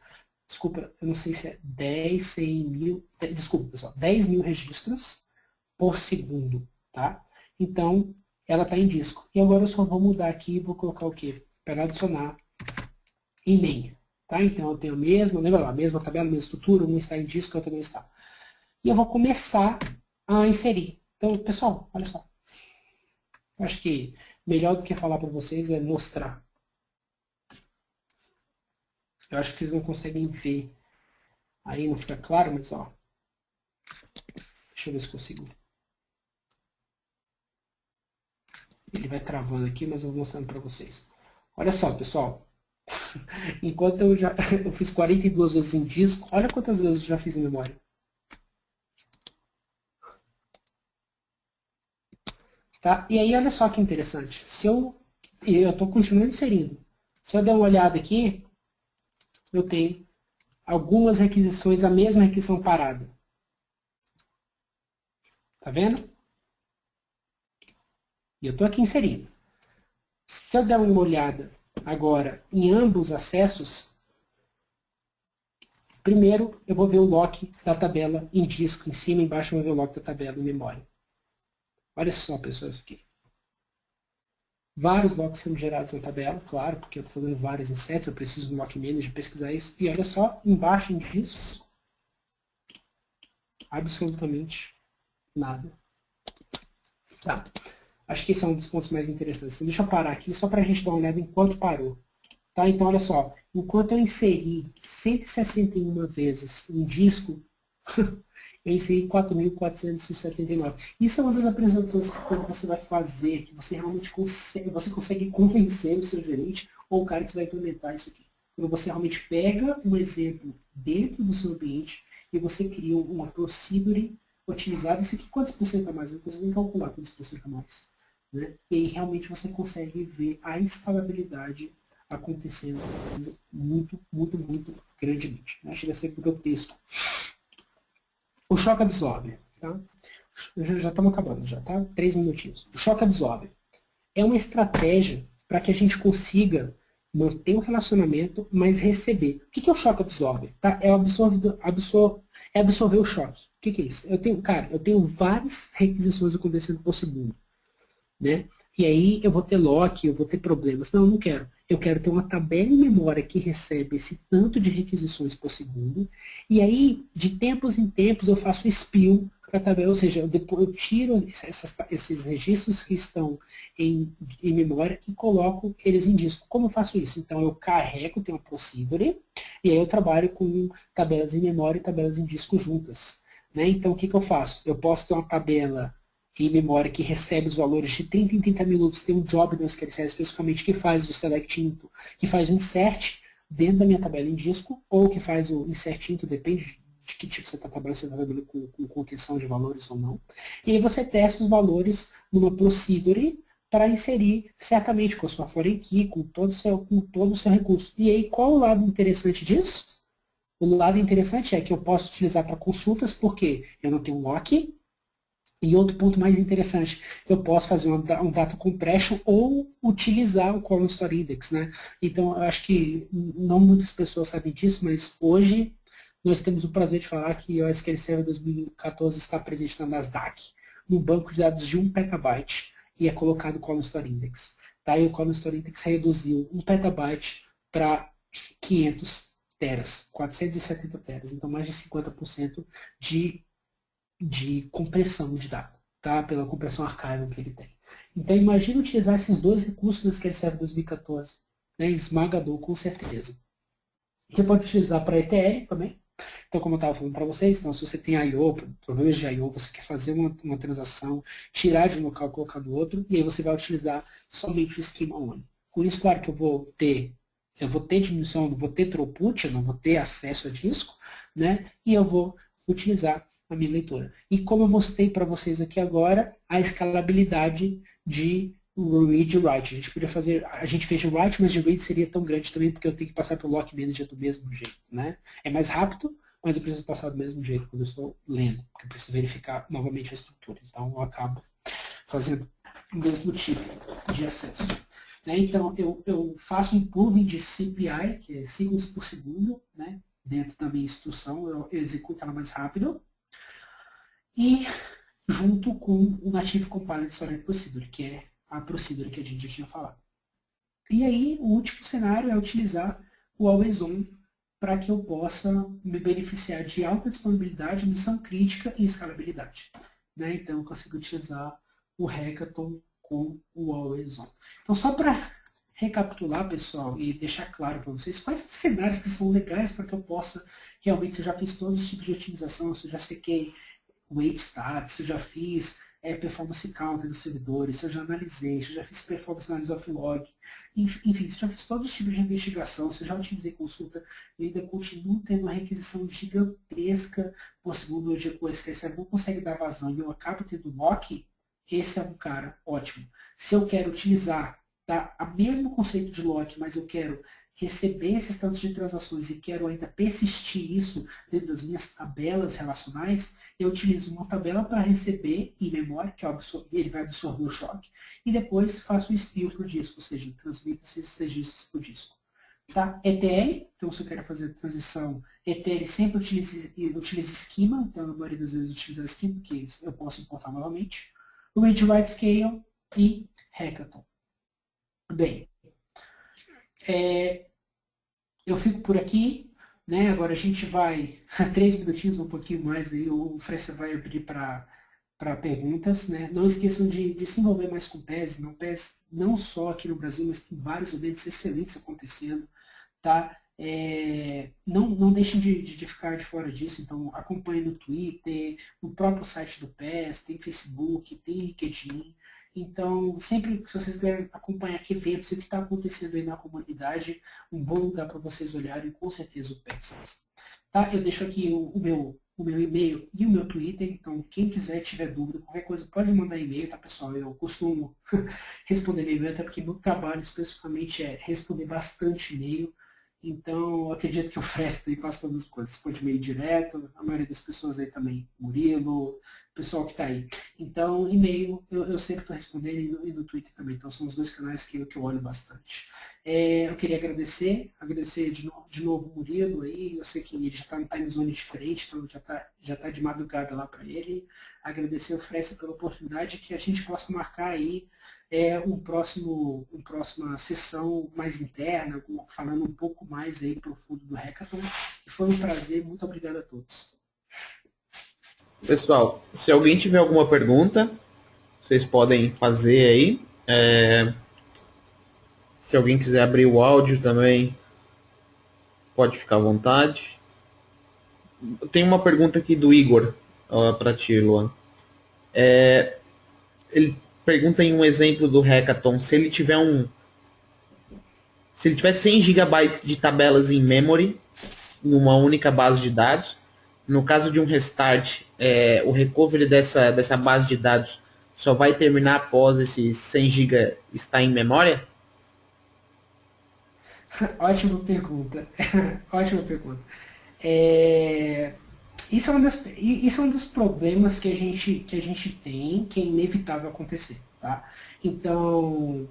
desculpa, eu não sei se é 10, 100 mil, desculpa, pessoal, 10 mil registros por segundo. Tá? Então, ela está em disco. E agora eu só vou mudar aqui e vou colocar o quê? Para adicionar em main. Tá? Então eu tenho a mesma, lembra lá, a mesma tabela, a mesma estrutura, um está em disco, outro não está. E eu vou começar a inserir. Então, pessoal, olha só. Acho que melhor do que falar para vocês é mostrar. Eu acho que vocês não conseguem ver. Aí não fica claro, mas ó. Deixa eu ver se consigo. Ele vai travando aqui, mas eu vou mostrando para vocês. Olha só, pessoal. Enquanto eu fiz 42 vezes em disco, olha quantas vezes eu já fiz em memória. Tá? E aí, olha só que interessante. E eu estou continuando inserindo. Se eu der uma olhada aqui, eu tenho algumas requisições, a mesma requisição parada. Tá vendo? E eu estou aqui inserindo. Se eu der uma olhada agora em ambos os acessos, primeiro eu vou ver o lock da tabela em disco, em cima e embaixo eu vou ver o lock da tabela em memória. Olha só, pessoal, isso aqui. Vários locks sendo gerados na tabela, claro, porque eu estou fazendo vários insets, eu preciso do lock manager pesquisar isso. E olha só, embaixo disso, absolutamente nada. Tá. Acho que esse é um dos pontos mais interessantes. Então, deixa eu parar aqui só para a gente dar uma olhada em quanto parou. Tá? Então, olha só, enquanto eu inseri 161 vezes um disco, eu inseri 4.479. Isso é uma das apresentações que quando você vai fazer, que você realmente consegue, você consegue convencer o seu gerente ou o cara que vai implementar isso aqui. Quando você realmente pega um exemplo dentro do seu ambiente e você cria uma procedure otimizada, isso aqui quantos por cento a mais? Eu não consigo nem calcular quantos por cento a mais. Né? E aí realmente você consegue ver a escalabilidade acontecendo muito, muito, muito grandemente. Né? Chega a ser grotesco. O choque absorbe. Tá? Já estamos acabando, já, tá? 3 minutinhos. O choque absorbe é uma estratégia para que a gente consiga manter o relacionamento, mas receber. O que é o choque absorbe? Tá? É, é absorver o choque. O que é isso? Eu tenho várias requisições acontecendo por segundo. Né? E aí eu vou ter lock, eu vou ter problemas. Não, eu não quero. Eu quero ter uma tabela em memória que recebe esse tanto de requisições por segundo. E aí, de tempos em tempos, eu faço spill para a tabela. Ou seja, eu tiro esses registros que estão em memória e coloco eles em disco. Como eu faço isso? Então, eu carrego, tenho uma procedure, e aí eu trabalho com tabelas em memória e tabelas em disco juntas. Né? Então, o que eu faço? Eu posso ter uma tabela em memória que recebe os valores de 30 em 30 minutos, tem um job nesse que ele serve especificamente que faz o select into, que faz o insert dentro da minha tabela em disco, ou que faz o insert into, depende de que tipo você está trabalhando, se você está trabalhando com contenção de valores ou não. E aí você testa os valores numa procedure para inserir certamente com a sua foreign key, com todo o seu recurso. E aí qual o lado interessante disso? O lado interessante é que eu posso utilizar para consultas, porque eu não tenho lock. E outro ponto mais interessante, eu posso fazer um data compression ou utilizar o Column Store Index. Né? Então, eu acho que não muitas pessoas sabem disso, mas hoje nós temos o prazer de falar que o SQL Server 2014 está presente na Nasdaq, no banco de dados de 1 petabyte, e é colocado o Column Store Index. Tá? E o Column Store Index reduziu 1 petabyte para 500 teras, 470 teras, então mais de 50% de compressão de dados, tá? Pela compressão archival que ele tem. Então imagine utilizar esses dois recursos no SQL Server 2014. Né? Esmagador, com certeza. Você pode utilizar para ETL também. Então, como eu estava falando para vocês, então, se você tem I/O, problemas de I/O, você quer fazer uma transação, tirar de um local e colocar no outro, e aí você vai utilizar somente o esquema ONI. Com isso, claro que eu vou ter diminuição, não vou ter throughput, eu não vou ter acesso a disco, né? E eu vou utilizar a minha leitura. E como eu mostrei para vocês aqui agora, a escalabilidade de read e write. A gente fez de write, mas de read seria tão grande também, porque eu tenho que passar pelo lock manager do mesmo jeito. Né? É mais rápido, mas eu preciso passar do mesmo jeito quando eu estou lendo, porque eu preciso verificar novamente a estrutura. Então eu acabo fazendo o mesmo tipo de acesso. Né? Então eu faço um proving de CPI, que é sequence por segundo, né? Dentro da minha instrução, eu executo ela mais rápido. E junto com o Native Compiled Storage Procedure, que é a procedure que a gente já tinha falado. E aí, o último cenário é utilizar o Always On para que eu possa me beneficiar de alta disponibilidade, missão crítica e escalabilidade. Né? Então, eu consigo utilizar o Hackathon com o Always On. Então, só para recapitular, pessoal, e deixar claro para vocês quais são os cenários que são legais para que eu possa, realmente, se eu já fiz todos os tipos de otimização, se eu já sequei wait stats, se eu já fiz performance counter nos servidores, se eu já analisei, se eu já fiz performance analysis of log, enfim, se eu já fiz todos os tipos de investigação, se eu já utilizei consulta, eu ainda continuo tendo uma requisição gigantesca por segundo hoje com esse SQL não consegue dar vazão e eu acabo tendo lock, esse é um cara ótimo. Se eu quero utilizar tá, o mesmo conceito de lock, mas eu quero receber esses tantos de transações e quero ainda persistir isso dentro das minhas tabelas relacionais, eu utilizo uma tabela para receber em memória, que ele vai absorver o choque, e depois faço o spill para o disco, ou seja, transmito esses registros para o disco. Tá? ETL, então se eu quero fazer transição, ETL sempre utiliza esquema, então a maioria das vezes utiliza esquema, que eu posso importar novamente. O Read Write Scale e Hackathon. Bem, eu fico por aqui, né? Agora a gente vai, 3 minutinhos, um pouquinho mais, aí o Fressa vai abrir para perguntas. Né? Não esqueçam de se envolver mais com PES, não só aqui no Brasil, mas tem vários eventos excelentes acontecendo. Tá? Não deixem de ficar de fora disso, então acompanhe no Twitter, no próprio site do PES, tem Facebook, tem LinkedIn. Então, sempre que vocês quiserem acompanhar eventos e o que está acontecendo aí na comunidade, um bom lugar para vocês olharem, com certeza o PES. Tá? Eu deixo aqui o meu e-mail e o meu Twitter, então quem quiser, tiver dúvida, qualquer coisa, pode mandar e-mail, tá pessoal? Eu costumo responder e-mail, até porque meu trabalho especificamente é responder bastante e-mail. Então, eu acredito que o Fresco aí passa todas as coisas. Pode e-mail direto, a maioria das pessoas aí também, Murilo, o pessoal que está aí. Então, e-mail, eu sempre estou respondendo e no Twitter também. Então, são os dois canais que eu olho bastante. Eu queria agradecer de novo o Murilo aí. Eu sei que ele já está em time zone diferente, então já tá de madrugada lá para ele. Agradecer o Fresco pela oportunidade que a gente possa marcar aí uma próxima sessão mais interna, falando um pouco mais aí profundo do Hackathon. E foi um prazer, muito obrigado a todos. Pessoal, se alguém tiver alguma pergunta, vocês podem fazer aí. Se alguém quiser abrir o áudio também, pode ficar à vontade. Tem uma pergunta aqui do Igor para ti, Luan. Ele pergunta em um exemplo do Hackathon, se ele tiver 100 gigabytes de tabelas em memory, em uma única base de dados, no caso de um restart, o recovery dessa base de dados só vai terminar após esses 100 GB estar em memória? Ótima pergunta. Ótima pergunta. Isso é um dos problemas que a gente tem, que é inevitável acontecer. Tá? Então,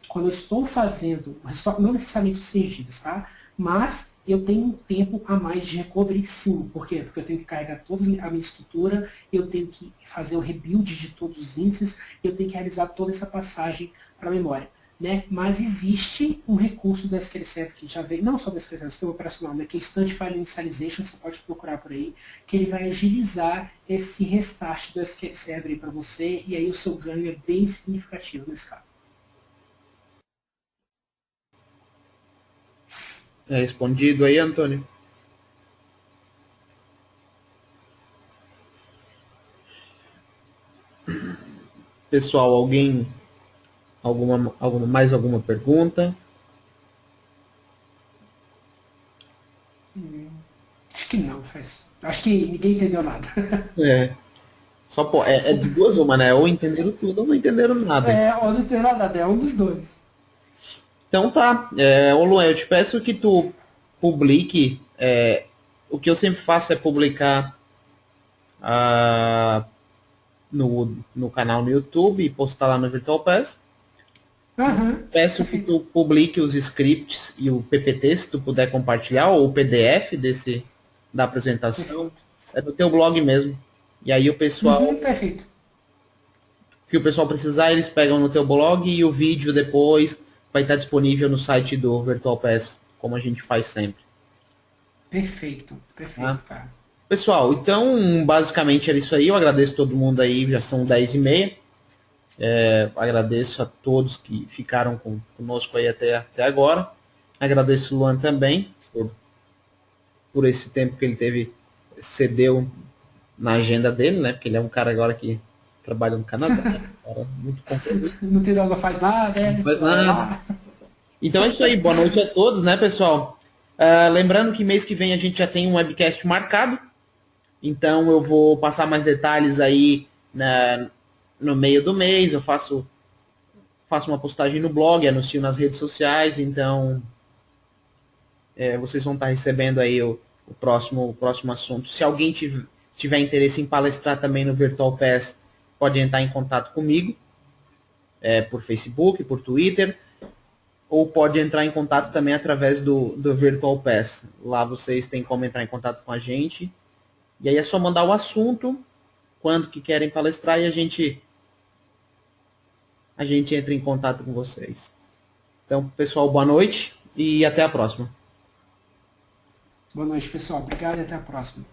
quando eu estou fazendo, não necessariamente 100 GB, tá? Mas eu tenho um tempo a mais de recovery sim. Por quê? Porque eu tenho que carregar toda a minha estrutura, eu tenho que fazer o rebuild de todos os índices, eu tenho que realizar toda essa passagem para a memória. Né? Mas existe um recurso da SQL Server que já veio, não só da SQL Server, sistema operacional, né? Que é Instant File Initialization, você pode procurar por aí, que ele vai agilizar esse restart do SQL Server para você, e aí o seu ganho é bem significativo nesse caso. É respondido aí, Antônio? Pessoal, alguém mais alguma pergunta? Acho que não, acho que ninguém entendeu nada. É de duas uma, né? Ou entenderam tudo ou não entenderam nada. Ou não entendeu nada, é um dos dois. Então tá. Ô Luan, eu te peço que tu publique. O que eu sempre faço é publicar no canal no YouTube e postar lá no Virtual Pass. Peço que tu publique os scripts e o PPT, se tu puder compartilhar, ou o PDF da apresentação. É no teu blog mesmo. E aí o pessoal. Perfeito. O que o pessoal precisar, eles pegam no teu blog e o vídeo depois vai estar disponível no site do Virtual Pass, como a gente faz sempre. Perfeito, cara. Pessoal, então basicamente era isso aí. Eu agradeço todo mundo aí, já são 10h30. Agradeço a todos que ficaram conosco aí até agora. Agradeço o Luan também por esse tempo que ele cedeu na agenda dele, né? Porque ele é um cara agora que trabalha no Canadá. Cara muito comprometido. No Tirol não faz nada, Não faz nada. Então é isso aí. Boa noite a todos, né, pessoal? Lembrando que mês que vem a gente já tem um webcast marcado. Então eu vou passar mais detalhes aí no meio do mês. Eu faço uma postagem no blog, anuncio nas redes sociais. Então vocês vão estar recebendo aí o próximo assunto. Se alguém tiver interesse em palestrar também no Virtual Pass, pode entrar em contato comigo, por Facebook, por Twitter, ou pode entrar em contato também através do Virtual Pass. Lá vocês têm como entrar em contato com a gente. E aí é só mandar o assunto, quando que querem palestrar, e a gente entra em contato com vocês. Então, pessoal, boa noite e até a próxima. Boa noite, pessoal. Obrigado e até a próxima.